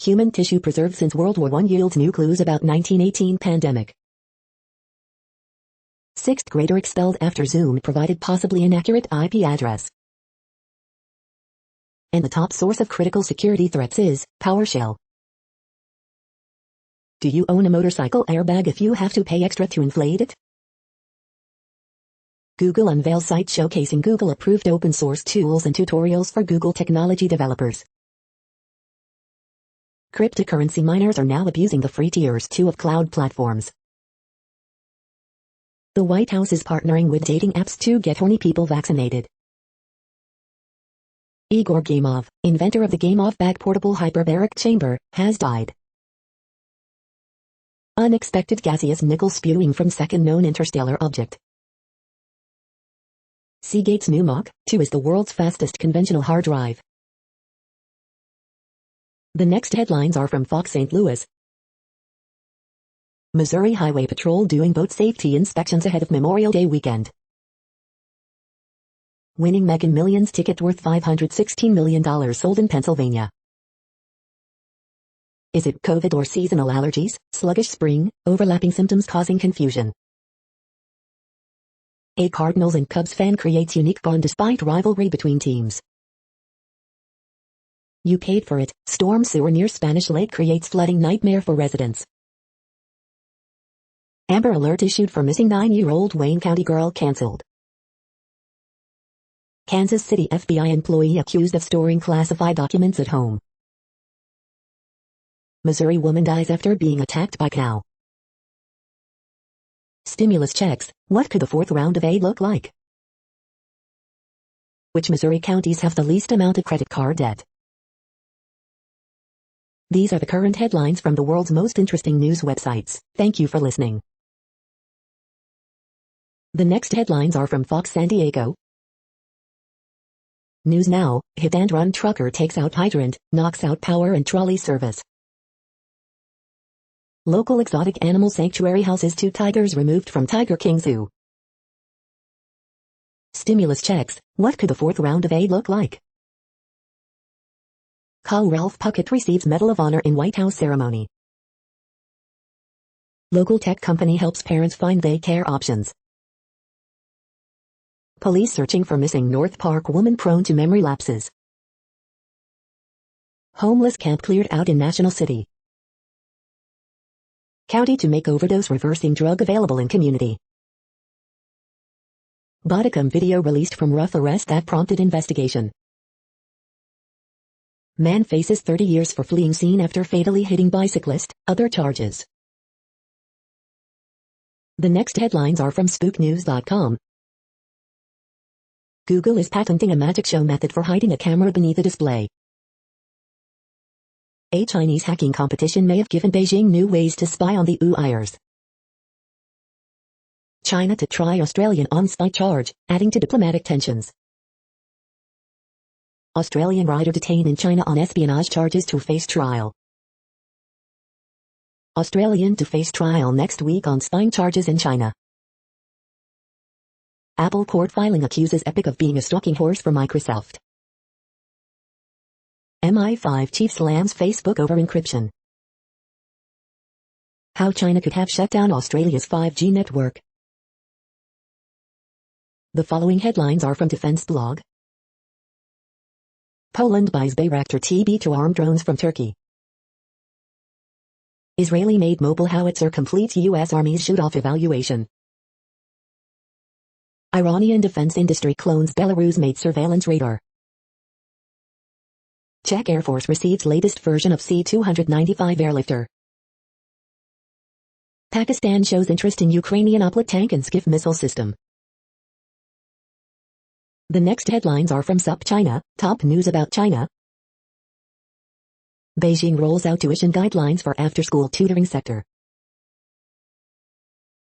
Human tissue preserved since World War I yields new clues about 1918 pandemic. 6th grader expelled after Zoom provided possibly inaccurate IP address. And the top source of critical security threats is PowerShell. Do you own a motorcycle airbag if you have to pay extra to inflate it? Google unveils site showcasing Google-approved open-source tools and tutorials for Google technology developers. Cryptocurrency miners are now abusing the free tiers 2 of cloud platforms. The White House is partnering with dating apps to get horny people vaccinated. Igor Gamov, inventor of the Gamov bag portable hyperbaric chamber, has died. Unexpected gaseous nickel spewing from second known interstellar object. Seagate's new Mach 2 is the world's fastest conventional hard drive. The next headlines are from Fox St. Louis. Missouri Highway Patrol doing boat safety inspections ahead of Memorial Day weekend. Winning Mega Millions ticket worth $516 million sold in Pennsylvania. Is it COVID or seasonal allergies, sluggish spring, overlapping symptoms causing confusion? A Cardinals and Cubs fan creates unique bond despite rivalry between teams. You paid for it, storm sewer near Spanish Lake creates flooding nightmare for residents. Amber Alert issued for missing 9-year-old Wayne County girl cancelled. Kansas City FBI employee accused of storing classified documents at home. Missouri woman dies after being attacked by cow. Stimulus checks, what could the 4th round of aid look like? Which Missouri counties have the least amount of credit card debt? These are the current headlines from the world's most interesting news websites. Thank you for listening. The next headlines are from Fox San Diego. News Now, hit and run trucker takes out hydrant, knocks out power and trolley service. Local exotic animal sanctuary houses 2 tigers removed from Tiger King Zoo. Stimulus checks, what could the 4th round of aid look like? Carl Ralph Puckett receives Medal of Honor in White House ceremony. Local tech company helps parents find daycare options. Police searching for missing North Park woman prone to memory lapses. Homeless camp cleared out in National City. County to make overdose reversing drug available in community. Bodicum video released from rough arrest that prompted investigation. Man faces 30 years for fleeing scene after fatally hitting bicyclist, other charges. The next headlines are from spooknews.com. Google is patenting a magic show method for hiding a camera beneath a display. A Chinese hacking competition may have given Beijing new ways to spy on the Uyghurs. China to try Australian on spy charge, adding to diplomatic tensions. Australian rider detained in China on espionage charges to face trial. Australian to face trial next week on spying charges in China. Apple court filing accuses Epic of being a stalking horse for Microsoft. MI5 chief slams Facebook over encryption. How China could have shut down Australia's 5G network. The following headlines are from Defense Blog. Poland buys Bayraktar TB2 drones from Turkey. Israeli-made mobile howitzer completes U.S. Army's shoot-off evaluation. Iranian defense industry clones Belarus-made surveillance radar. Czech Air Force receives latest version of C-295 airlifter. Pakistan shows interest in Ukrainian Oplet tank and Skiff missile system. The next headlines are from SupChina, top news about China. Beijing rolls out tuition guidelines for after-school tutoring sector.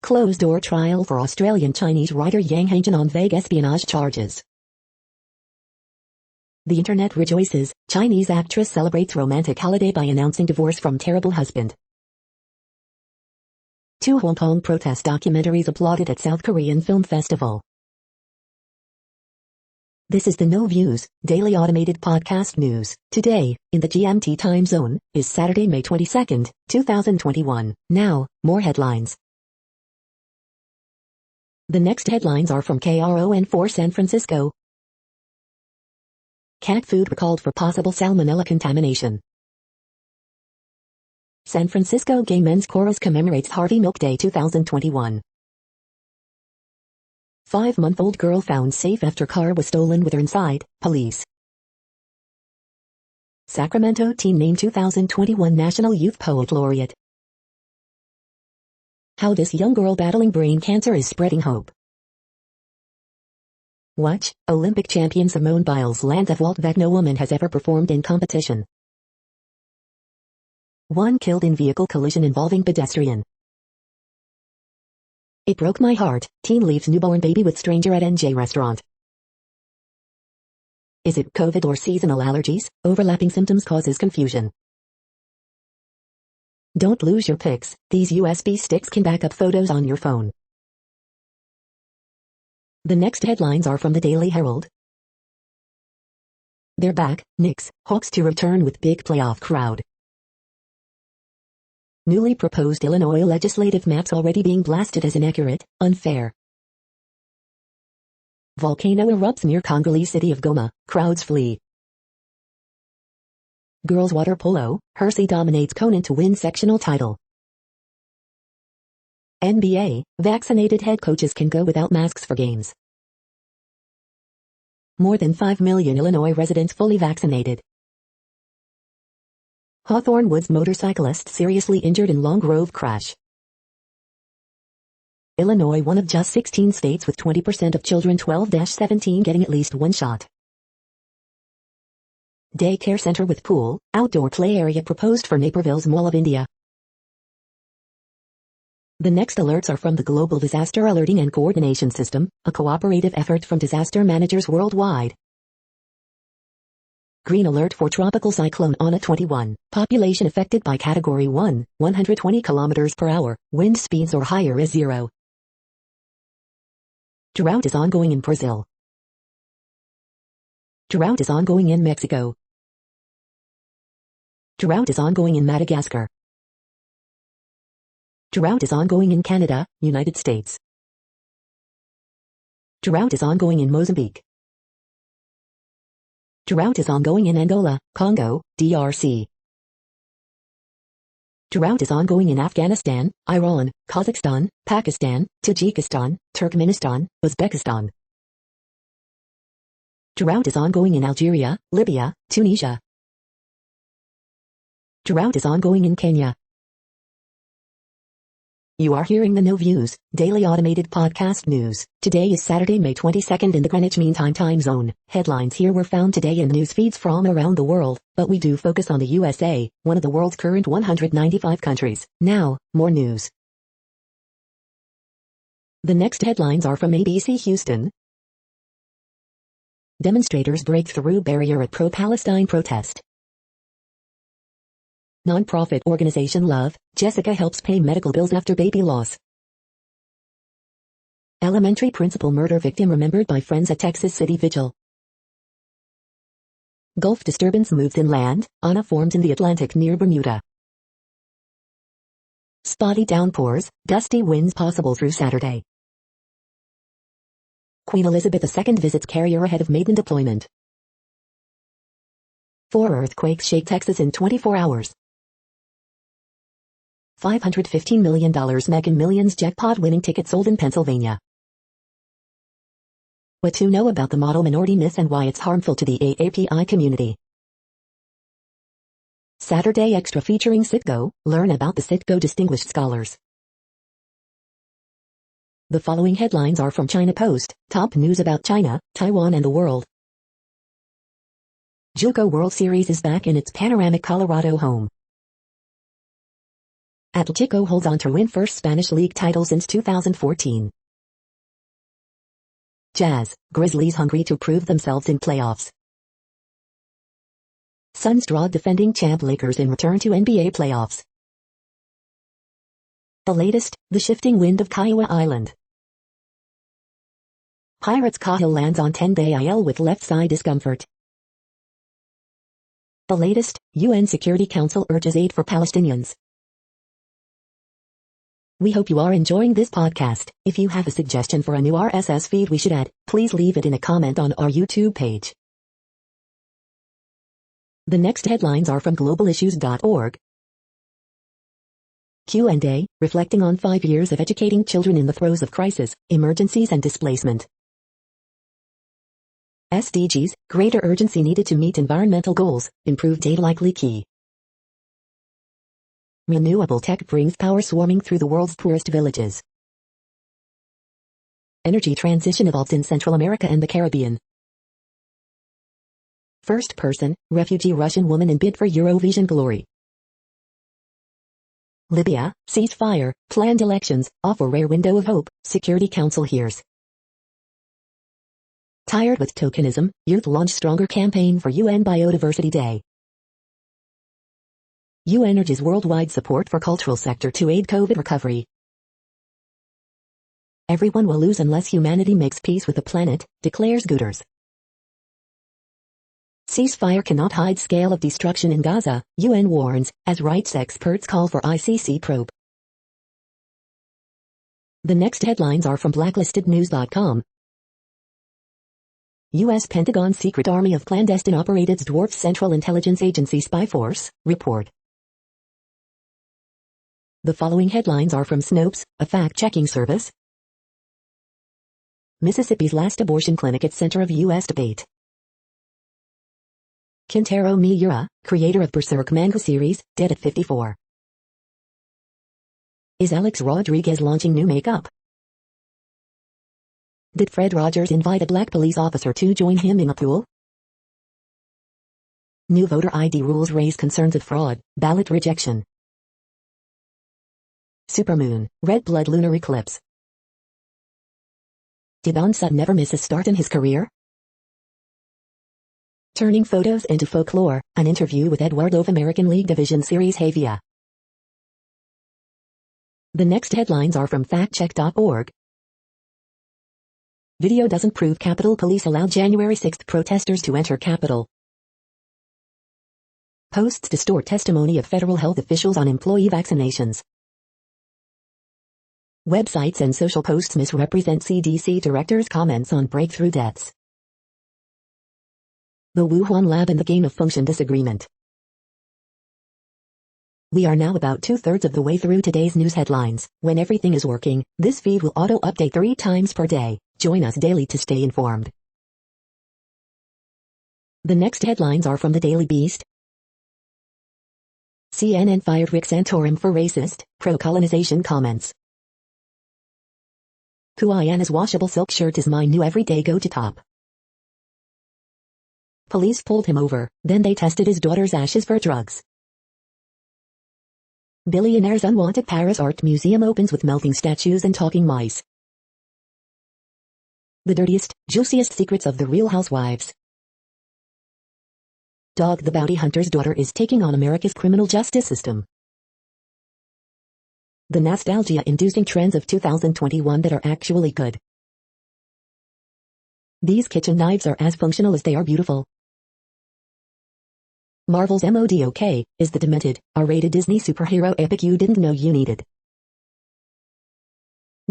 Closed-door trial for Australian-Chinese writer Yang Hangjin on vague espionage charges. The internet rejoices, Chinese actress celebrates romantic holiday by announcing divorce from terrible husband. 2 Hong Kong protest documentaries applauded at South Korean Film Festival. This is the No Views, daily automated podcast news. Today, in the GMT time zone, is Saturday, May 22, 2021. Now, more headlines. The next headlines are from KRON4 San Francisco. Cat food recalled for possible salmonella contamination. San Francisco Gay Men's Chorus commemorates Harvey Milk Day 2021. 5-month-old girl found safe after car was stolen with her inside, police. Sacramento teen named 2021 National Youth Poet Laureate. How this young girl battling brain cancer is spreading hope. Watch, Olympic champion Simone Biles lands a vault that no woman has ever performed in competition. 1 killed in vehicle collision involving pedestrian. It broke my heart, teen leaves newborn baby with stranger at NJ restaurant. Is it COVID or seasonal allergies? Overlapping symptoms causes confusion. Don't lose your pics, these USB sticks can back up photos on your phone. The next headlines are from the Daily Herald. They're back, Knicks, Hawks to return with big playoff crowd. Newly proposed Illinois legislative maps already being blasted as inaccurate, unfair. Volcano erupts near Congolese city of Goma, crowds flee. Girls water polo, Hersey dominates Conan to win sectional title. NBA, vaccinated head coaches can go without masks for games. More than 5 million Illinois residents fully vaccinated. Hawthorne Woods motorcyclist seriously injured in Long Grove crash. Illinois one of just 16 states with 20% of children 12-17 getting at least 1 shot. Daycare center with pool, outdoor play area proposed for Naperville's Mall of India. The next alerts are from the Global Disaster Alerting and Coordination System, a cooperative effort from disaster managers worldwide. Green alert for Tropical Cyclone Ana 21. Population affected by Category 1, 120 km per hour, wind speeds or higher is 0. Drought is ongoing in Brazil. Drought is ongoing in Mexico. Drought is ongoing in Madagascar. Drought is ongoing in Canada, United States. Drought is ongoing in Mozambique. Drought is ongoing in Angola, Congo, DRC. Drought is ongoing in Afghanistan, Iran, Kazakhstan, Pakistan, Tajikistan, Turkmenistan, Uzbekistan. Drought is ongoing in Algeria, Libya, Tunisia. Drought is ongoing in Kenya. You are hearing the No Views, daily automated podcast news. Today is Saturday, May 22nd in the Greenwich Mean Time zone. Headlines here were found today in news feeds from around the world, but we do focus on the USA, one of the world's current 195 countries. Now, more news. The next headlines are from ABC Houston. Demonstrators break through barrier at pro-Palestine protest. Nonprofit organization Love, Jessica helps pay medical bills after baby loss. Elementary principal murder victim remembered by friends at Texas City Vigil. Gulf disturbance moves inland, Ana forms in the Atlantic near Bermuda. Spotty downpours, gusty winds possible through Saturday. Queen Elizabeth II visits carrier ahead of maiden deployment. 4 earthquakes shake Texas in 24 hours. $515 million Mega Millions jackpot winning ticket sold in Pennsylvania. What to know about the model minority myth and why it's harmful to the AAPI community. Saturday Extra featuring Citgo, learn about the Citgo Distinguished Scholars. The following headlines are from China Post, top news about China, Taiwan and the world. Juco World Series is back in its panoramic Colorado home. Atletico holds on to win first Spanish League title since 2014. Jazz, Grizzlies hungry to prove themselves in playoffs. Suns draw defending champ Lakers in return to NBA playoffs. The latest, the shifting wind of Kiowa Island. Pirates Cahill lands on 10-day IL with left side discomfort. The latest, UN Security Council urges aid for Palestinians. We hope you are enjoying this podcast. If you have a suggestion for a new RSS feed we should add, please leave it in a comment on our YouTube page. The next headlines are from globalissues.org. Q&A, reflecting on 5 years of educating children in the throes of crisis, emergencies and displacement. SDGs, greater urgency needed to meet environmental goals, improve data likely key. Renewable tech brings power swarming through the world's poorest villages. Energy transition evolves in Central America and the Caribbean. First person, refugee Russian woman in bid for Eurovision glory. Libya, ceasefire, planned elections, offer rare window of hope, Security Council hears. Tired with tokenism, youth launch stronger campaign for UN Biodiversity Day. UN urges worldwide support for cultural sector to aid COVID recovery. Everyone will lose unless humanity makes peace with the planet, declares Guterres. Ceasefire cannot hide scale of destruction in Gaza, UN warns, as rights experts call for ICC probe. The next headlines are from blacklistednews.com. U.S. Pentagon Secret Army of Clandestine Operatives dwarfs Central Intelligence Agency spy force, report. The following headlines are from Snopes, a fact-checking service. Mississippi's last abortion clinic at center of U.S. debate. Kintaro Miura, creator of Berserk manga series, dead at 54. Is Alex Rodriguez launching new makeup? Did Fred Rogers invite a black police officer to join him in a pool? New voter ID rules raise concerns of fraud, ballot rejection. Supermoon, red blood lunar eclipse. Did Ansah never miss a start in his career? Turning photos into folklore, an interview with Eduardo of American League Division Series Havia. The next headlines are from factcheck.org. Video doesn't prove Capitol Police allowed January 6 protesters to enter Capitol. Posts distort testimony of federal health officials on employee vaccinations. Websites and social posts misrepresent CDC directors' comments on breakthrough deaths. The Wuhan lab and the gain-of-function disagreement. We are now about 2/3 of the way through today's news headlines. When everything is working, this feed will auto-update 3 times per day. Join us daily to stay informed. The next headlines are from the Daily Beast. CNN fired Rick Santorum for racist, pro-colonization comments. Kuayana's washable silk shirt is my new everyday go-to top. Police pulled him over, then they tested his daughter's ashes for drugs. Billionaire's unwanted Paris Art Museum opens with melting statues and talking mice. The dirtiest, juiciest secrets of the Real Housewives. Dog the bounty hunter's daughter is taking on America's criminal justice system. The nostalgia-inducing trends of 2021 that are actually good. These kitchen knives are as functional as they are beautiful. Marvel's MODOK is the demented, R-rated Disney superhero epic you didn't know you needed.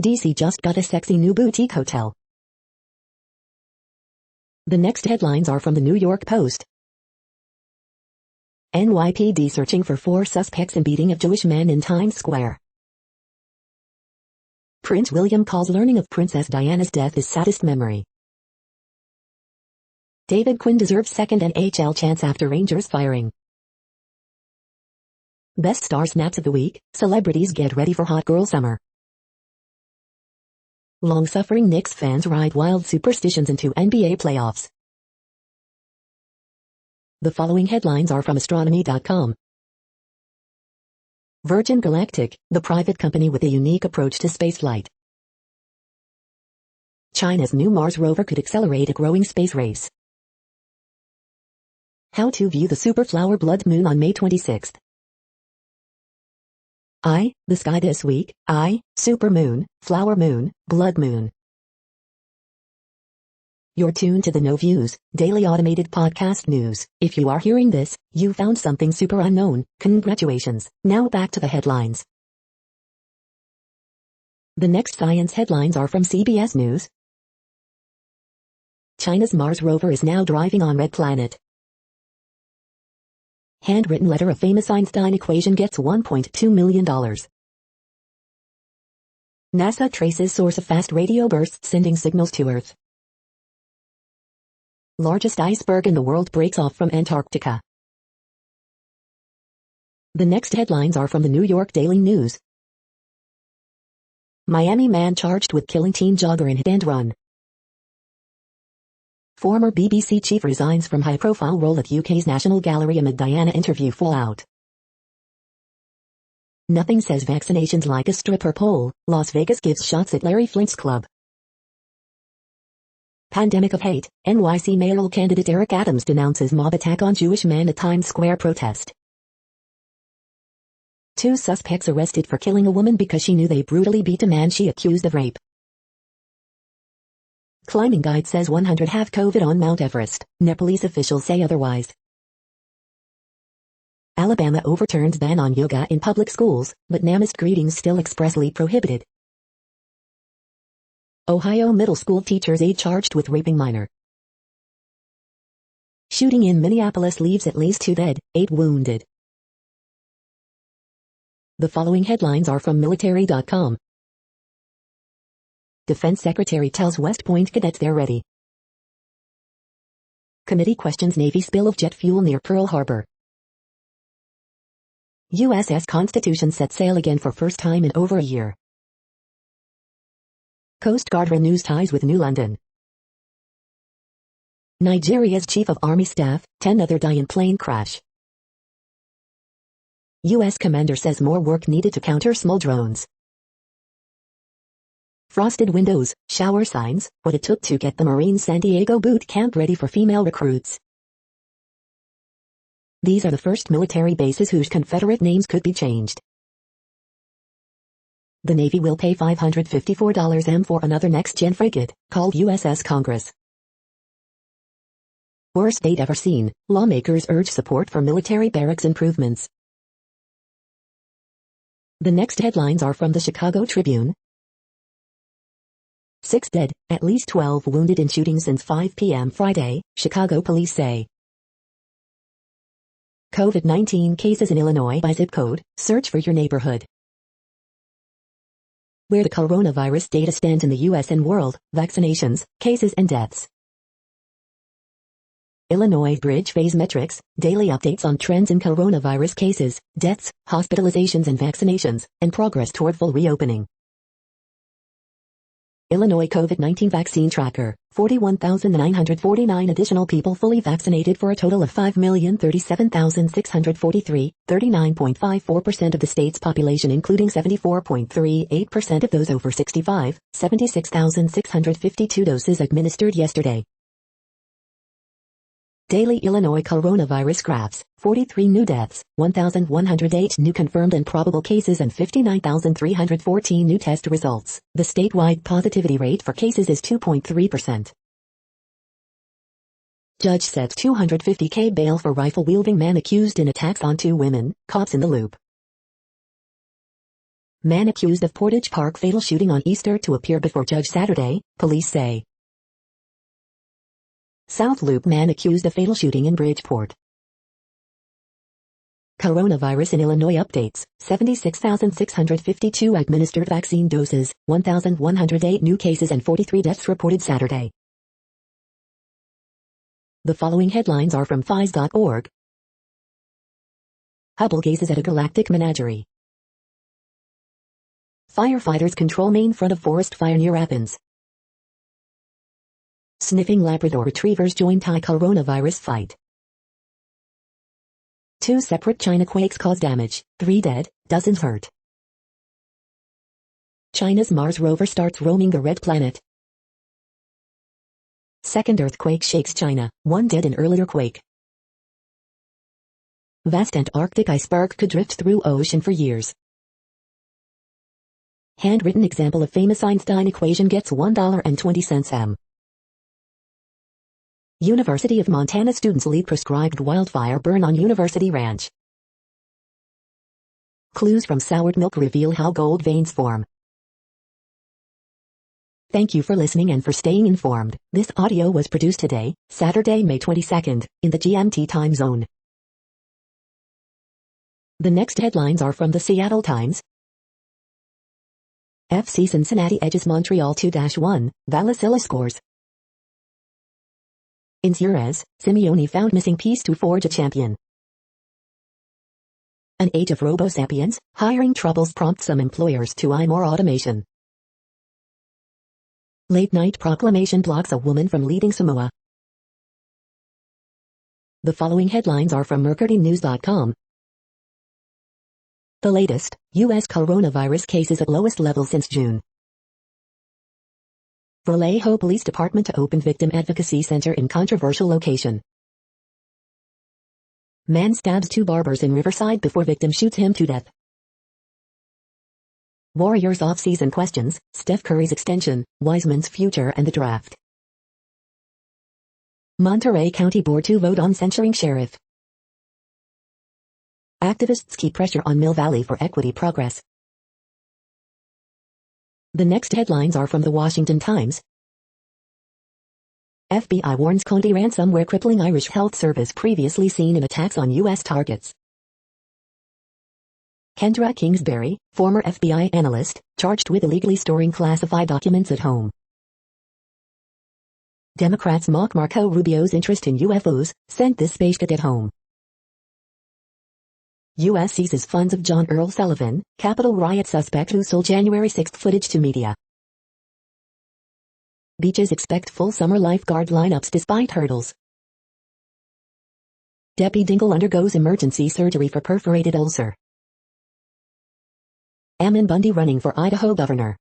DC just got a sexy new boutique hotel. The next headlines are from the New York Post. NYPD searching for 4 suspects in beating of Jewish man in Times Square. Prince William calls learning of Princess Diana's death his saddest memory. David Quinn deserves second NHL chance after Rangers firing. Best star snaps of the week, celebrities get ready for hot girl summer. Long-suffering Knicks fans ride wild superstitions into NBA playoffs. The following headlines are from astronomy.com. Virgin Galactic, the private company with a unique approach to spaceflight. China's new Mars rover could accelerate a growing space race. How to view the superflower blood moon on May 26th. The sky this week. Supermoon, flower moon, blood moon. You're tuned to the No Views, daily automated podcast news. If you are hearing this, you found something super unknown. Congratulations. Now back to the headlines. The next science headlines are from CBS News. China's Mars rover is now driving on red planet. Handwritten letter of famous Einstein equation gets $1.2 million. NASA traces source of fast radio bursts sending signals to Earth. Largest iceberg in the world breaks off from Antarctica. The next headlines are from the New York Daily News. Miami man charged with killing teen jogger in hit and run. Former BBC chief resigns from high-profile role at UK's National Gallery amid Diana interview fallout. Nothing says vaccinations like a stripper pole. Las Vegas gives shots at Larry Flint's club. Pandemic of hate. NYC mayoral candidate Eric Adams denounces mob attack on Jewish man at Times Square protest. 2 suspects arrested for killing a woman because she knew they brutally beat a man she accused of rape. Climbing guide says 100 have COVID on Mount Everest. Nepalese officials say otherwise. Alabama overturns ban on yoga in public schools, but Namaste greetings still expressly prohibited. Ohio middle school teacher's aide charged with raping minor. Shooting in Minneapolis leaves at least 2 dead, 8 wounded. The following headlines are from military.com. Defense Secretary tells West Point cadets they're ready. Committee questions Navy spill of jet fuel near Pearl Harbor. USS Constitution set sail again for first time in over a year. Coast Guard renews ties with New London. Nigeria's Chief of Army Staff, 10 other die in plane crash. U.S. commander says more work needed to counter small drones. Frosted windows, shower signs, what it took to get the Marines San Diego boot camp ready for female recruits. These are the first military bases whose Confederate names could be changed. The Navy will pay $554 for another next-gen frigate, called USS Congress. Worst date ever seen, lawmakers urge support for military barracks improvements. The next headlines are from the Chicago Tribune. 6 dead, at least 12 wounded in shooting since 5 p.m. Friday, Chicago police say. COVID-19 cases in Illinois by zip code, search for your neighborhood. Where the coronavirus data stands in the U.S. and world, vaccinations, cases and deaths. Illinois Bridge Phase Metrics, daily updates on trends in coronavirus cases, deaths, hospitalizations and vaccinations, and progress toward full reopening. Illinois COVID-19 Vaccine Tracker, 41,949 additional people fully vaccinated for a total of 5,037,643, 39.54% of the state's population including 74.38% of those over 65, 76,652 doses administered yesterday. Daily Illinois coronavirus graphs, 43 new deaths, 1,108 new confirmed and probable cases and 59,314 new test results. The statewide positivity rate for cases is 2.3%. Judge sets $250K bail for rifle-wielding man accused in attacks on 2 women, cops in the loop. Man accused of Portage Park fatal shooting on Easter to appear before judge Saturday, police say. South Loop man accused of fatal shooting in Bridgeport. Coronavirus in Illinois updates, 76,652 administered vaccine doses, 1,108 new cases and 43 deaths reported Saturday. The following headlines are from phys.org. Hubble gazes at a galactic menagerie. Firefighters control main front of forest fire near Athens. Sniffing Labrador retrievers join Thai coronavirus fight. 2 separate China quakes cause damage, 3 dead, dozens hurt. China's Mars rover starts roaming the red planet. Second earthquake shakes China, 1 dead in earlier quake. Vast Antarctic iceberg could drift through ocean for years. Handwritten example of famous Einstein equation gets $1.20 m. University of Montana students lead prescribed wildfire burn on University Ranch. Clues from soured milk reveal how gold veins form. Thank you for listening and for staying informed. This audio was produced today, Saturday, May 22nd, in the GMT time zone. The next headlines are from the Seattle Times. FC Cincinnati edges Montreal 2-1, Valicilla scores. In Suarez, Simeone found missing piece to forge a champion. An age of robo-sapiens, hiring troubles prompt some employers to eye more automation. Late-night proclamation blocks a woman from leading Samoa. The following headlines are from MercuryNews.com. The latest, U.S. coronavirus cases at lowest level since June. Vallejo Police Department to open Victim Advocacy Center in controversial location. Man stabs 2 barbers in Riverside before victim shoots him to death. Warriors off-season questions, Steph Curry's extension, Wiseman's future and the draft. Monterey County Board to vote on censuring sheriff. Activists keep pressure on Mill Valley for equity progress. The next headlines are from the Washington Times. FBI warns Conde ransomware crippling Irish health service previously seen in attacks on U.S. targets. Kendra Kingsbury, former FBI analyst, charged with illegally storing classified documents at home. Democrats mock Marco Rubio's interest in UFOs, sent this space cadet home. U.S. seizes funds of John Earl Sullivan, Capitol riot suspect who sold January 6 footage to media. Beaches expect full summer lifeguard lineups despite hurdles. Debbie Dingle undergoes emergency surgery for perforated ulcer. Ammon Bundy running for Idaho governor.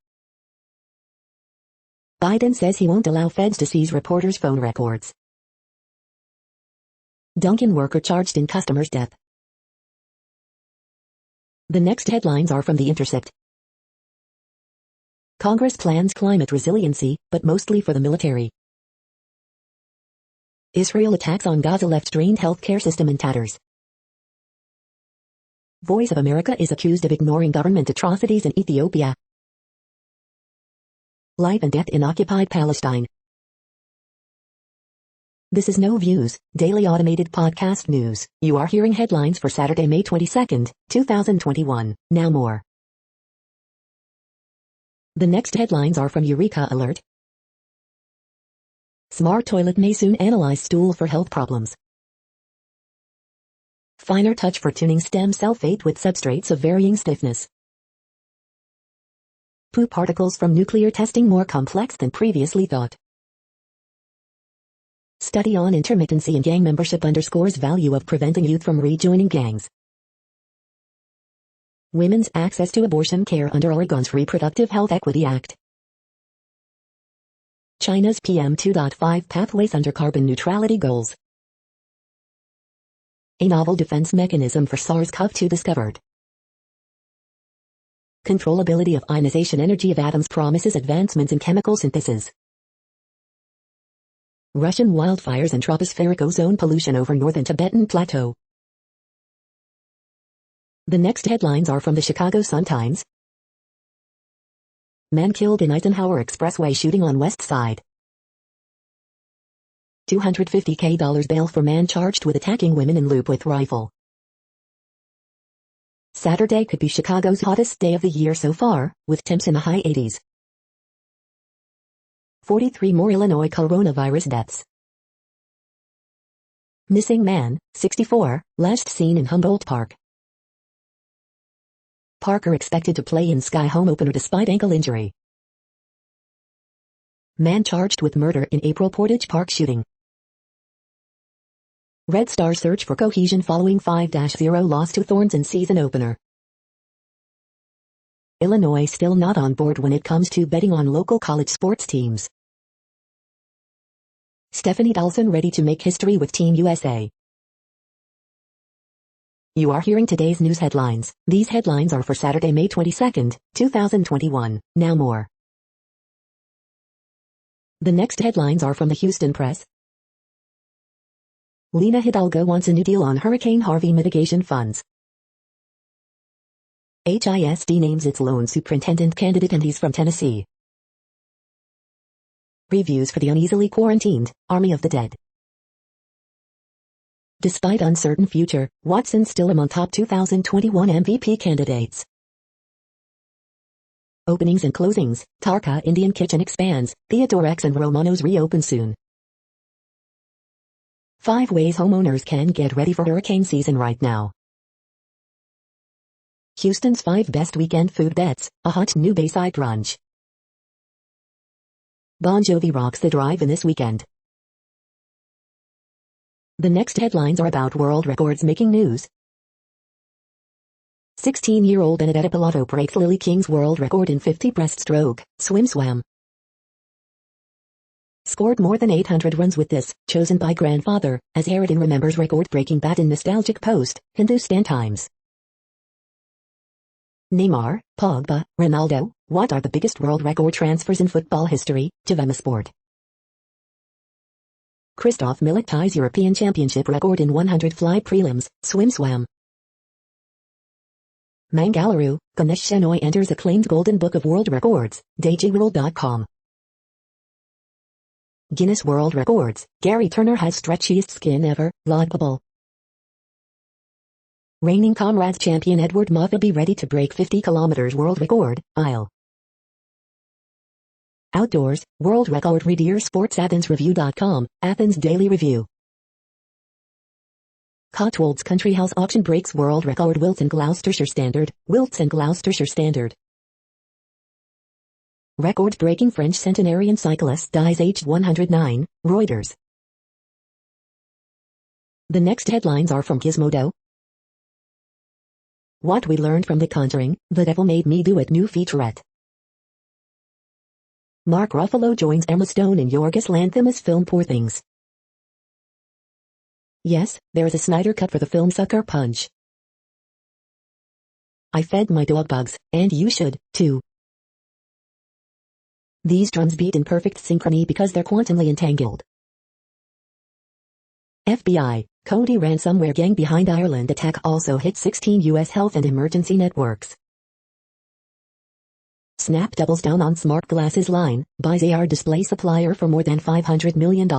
Biden says he won't allow feds to seize reporters' phone records. Dunkin' worker charged in customer's death. The next headlines are from The Intercept. Congress plans climate resiliency, but mostly for the military. Israel attacks on Gaza left strained healthcare system in tatters. Voice of America is accused of ignoring government atrocities in Ethiopia. Life and death in occupied Palestine. This is No Views, daily automated podcast news. You are hearing headlines for Saturday, May 22nd, 2021. Now more. The next headlines are from Eureka Alert. Smart toilet may soon analyze stool for health problems. Finer touch for tuning stem cell fate with substrates of varying stiffness. Poop particles from nuclear testing more complex than previously thought. Study on intermittency in gang membership underscores value of preventing youth from rejoining gangs. Women's access to abortion care under Oregon's Reproductive Health Equity Act. China's PM2.5 pathways under carbon neutrality goals. A novel defense mechanism for SARS-CoV-2 discovered. Controllability of ionization energy of atoms promises advancements in chemical synthesis. Russian wildfires and tropospheric ozone pollution over northern Tibetan Plateau. The next headlines are from the Chicago Sun-Times. Man killed in Eisenhower Expressway shooting on West Side. $250K bail for man charged with attacking women in loop with rifle. Saturday could be Chicago's hottest day of the year so far, with temps in the high 80s. 43 more Illinois coronavirus deaths. Missing man, 64, last seen in Humboldt Park. Parker expected to play in Sky home opener despite ankle injury. Man charged with murder in April Portage Park shooting. Red Star search for cohesion following 5-0 loss to Thorns in season opener. Illinois still not on board when it comes to betting on local college sports teams. Stephanie Dawson ready to make history with Team USA. You are hearing today's news headlines. These headlines are for Saturday, May 22nd, 2021. Now more. The next headlines are from the Houston Press. Lena Hidalgo wants a new deal on Hurricane Harvey mitigation funds. HISD names its lone superintendent candidate and he's from Tennessee. Reviews for the uneasily quarantined Army of the Dead. Despite uncertain future, Watson still among top 2021 MVP candidates. Openings and closings, Tarka Indian Kitchen expands, Theodore X and Romano's reopen soon. 5 ways homeowners can get ready for hurricane season right now. Houston's 5 best weekend food bets, a hot new Bayside brunch. Bon Jovi rocks the drive-in this weekend. The next headlines are about world records making news. 16-year-old Benedetta Pilato breaks Lily King's world record in 50 breaststroke, swim. Scored more than 800 runs with this, chosen by grandfather, as Harridan remembers record-breaking bat in nostalgic post, Hindustan Times. Neymar, Pogba, Ronaldo, what are the biggest world record transfers in football history, Javema Sport. Christoph Milik ties European Championship record in 100 fly prelims, swim. Mangaluru, Ganesh Shenoy enters acclaimed Golden Book of World Records, DailyWorld.com. Guinness World Records, Gary Turner has stretchiest skin ever, laudable. Reigning Comrades champion Edward Motherby ready to break 50 kilometers world record, Isle. Outdoors, world record Redier Sports AthensReview.com, Athens Daily Review. Cotswolds Country House auction breaks world record Wilts and Gloucestershire Standard, Record-breaking French centenarian cyclist dies aged 109, Reuters. The next headlines are from Gizmodo. What we learned from The Conjuring, The Devil Made Me Do It new featurette. Mark Ruffalo joins Emma Stone in Yorgos Lanthimos' film Poor Things. Yes, there is a Snyder cut for the film Sucker Punch. I fed my dog bugs, and you should, too. These drums beat in perfect synchrony because they're quantumly entangled. FBI, Cody ransomware gang behind Ireland attack also hit 16 U.S. health and emergency networks. Snap doubles down on smart glasses line, buys AR display supplier for more than $500 million.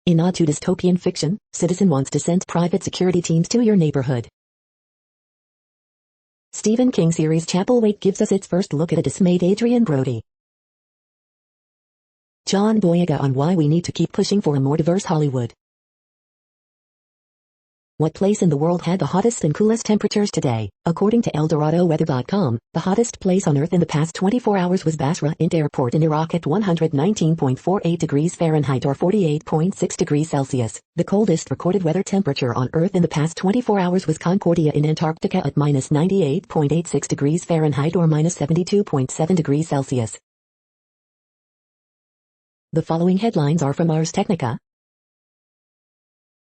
In nod to dystopian fiction, Citizen wants to send private security teams to your neighborhood. Stephen King series Chapelwaite gives us its first look at a dismayed Adrian Brody. John Boyega on why we need to keep pushing for a more diverse Hollywood. What place in the world had the hottest and coolest temperatures today? According to ElDoradoWeather.com, the hottest place on Earth in the past 24 hours was Basra Airport in Iraq at 119.48 degrees Fahrenheit or 48.6 degrees Celsius. The coldest recorded weather temperature on Earth in the past 24 hours was Concordia in Antarctica at minus 98.86 degrees Fahrenheit or minus 72.7 degrees Celsius. The following headlines are from Ars Technica.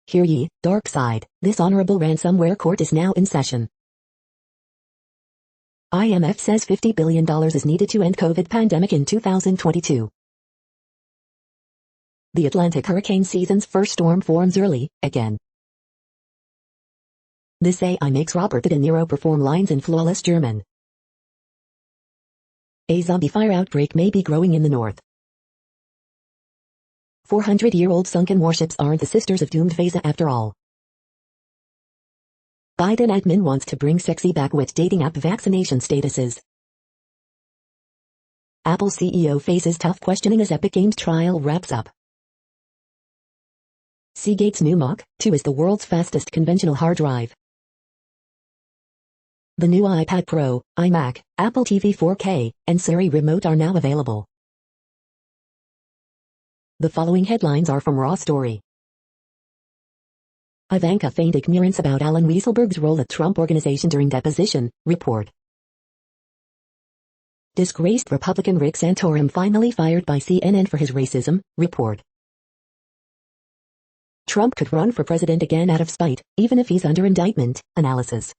Hear ye, dark side, this honorable ransomware court is now in session. IMF says $50 billion is needed to end COVID pandemic in 2022. The Atlantic hurricane season's first storm forms early, again. This AI makes Robert De Niro perform lines in flawless German. A zombie fire outbreak may be growing in the north. 400-year-old sunken warships aren't the sisters of doomed Vesa after all. Biden admin wants to bring sexy back with dating app vaccination statuses. Apple CEO faces tough questioning as Epic Games trial wraps up. Seagate's new Mach 2 is the world's fastest conventional hard drive. The new iPad Pro, iMac, Apple TV 4K, and Siri Remote are now available. The following headlines are from Raw Story. Ivanka feigned ignorance about Alan Weisselberg's role at Trump Organization during deposition, report. Disgraced Republican Rick Santorum finally fired by CNN for his racism, report. Trump could run for president again out of spite, even if he's under indictment, analysis.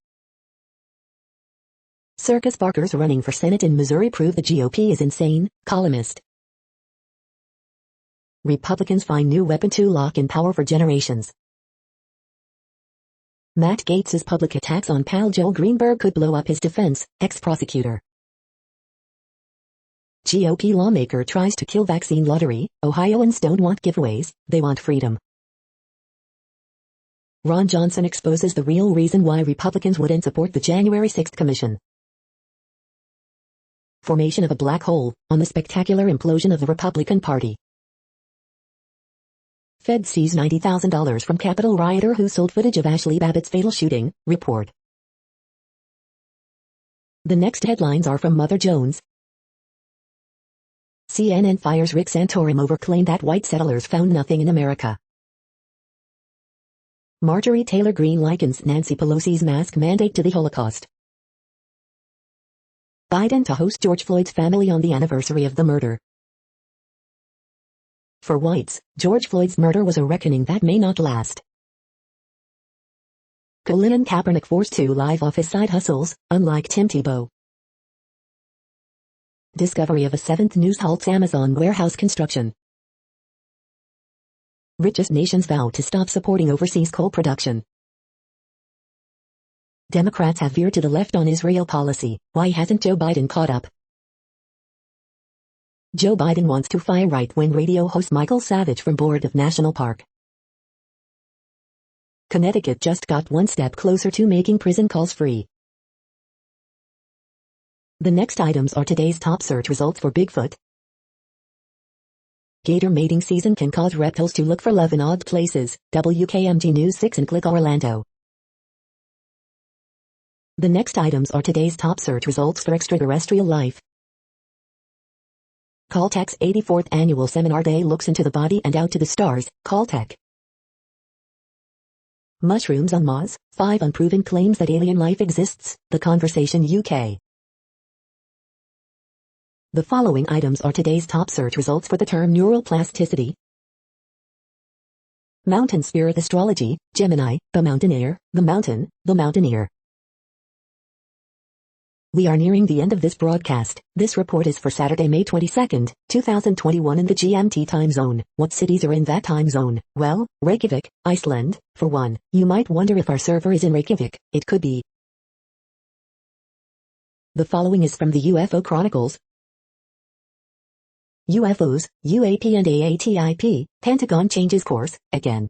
Circus Barkers running for Senate in Missouri prove the GOP is insane, columnist. Republicans find new weapon to lock in power for generations. Matt Gaetz's public attacks on pal Joel Greenberg could blow up his defense, ex-prosecutor. GOP lawmaker tries to kill vaccine lottery, Ohioans don't want giveaways, they want freedom. Ron Johnson exposes the real reason why Republicans wouldn't support the January 6th commission. Formation of a black hole, on the spectacular implosion of the Republican Party. Fed sees $90,000 from Capitol rioter who sold footage of Ashley Babbitt's fatal shooting, report. The next headlines are from Mother Jones. CNN fires Rick Santorum over claim that white settlers found nothing in America. Marjorie Taylor Greene likens Nancy Pelosi's mask mandate to the Holocaust. Biden to host George Floyd's family on the anniversary of the murder. For whites, George Floyd's murder was a reckoning that may not last. Colin Kaepernick forced to live off his side hustles, unlike Tim Tebow. Discovery of a seventh news halts Amazon warehouse construction. Richest nations vow to stop supporting overseas coal production. Democrats have veered to the left on Israel policy, why hasn't Joe Biden caught up? Joe Biden wants to fire right-wing radio host Michael Savage from board of National Park. Connecticut just got one step closer to making prison calls free. The next items are today's top search results for Bigfoot. Gator mating season can cause reptiles to look for love in odd places. WKMG News 6 and click Orlando. The next items are today's top search results for extraterrestrial life. Caltech's 84th Annual Seminar Day looks into the body and out to the stars. Caltech. Mushrooms on Mars, 5 unproven claims that alien life exists. The Conversation UK. The following items are today's top search results for the term neuroplasticity. Mountain Spirit Astrology, Gemini, the Mountaineer, the Mountain, the Mountaineer. We are nearing the end of this broadcast. This report is for Saturday, May 22nd, 2021 in the GMT time zone. What cities are in that time zone? Well, Reykjavik, Iceland, for one. You might wonder if our server is in Reykjavik. It could be. The following is from the UFO Chronicles. UFOs, UAP and AATIP, Pentagon changes course, again.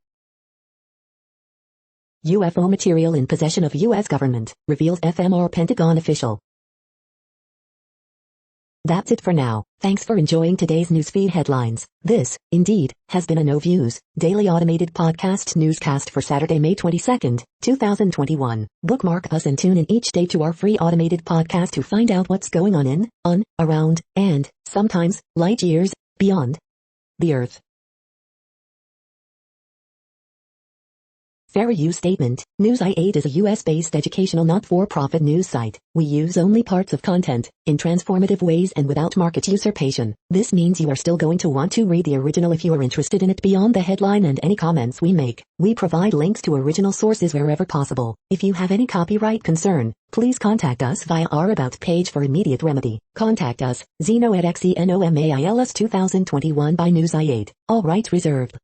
UFO material in possession of U.S. government, reveals FMR Pentagon official. That's it for now. Thanks for enjoying today's newsfeed headlines. This, indeed, has been a No Views, daily automated podcast newscast for Saturday, May 22nd, 2021. Bookmark us and tune in each day to our free automated podcast to find out what's going on, around, and, sometimes, light years, beyond the Earth. Fair use statement. News i8 is a US-based educational not-for-profit news site. We use only parts of content, in transformative ways and without market usurpation. This means you are still going to want to read the original if you are interested in it beyond the headline and any comments we make. We provide links to original sources wherever possible. If you have any copyright concern, please contact us via our About page for immediate remedy. Contact us, Zeno at XENOMAILS 2021 by News i8. All rights reserved.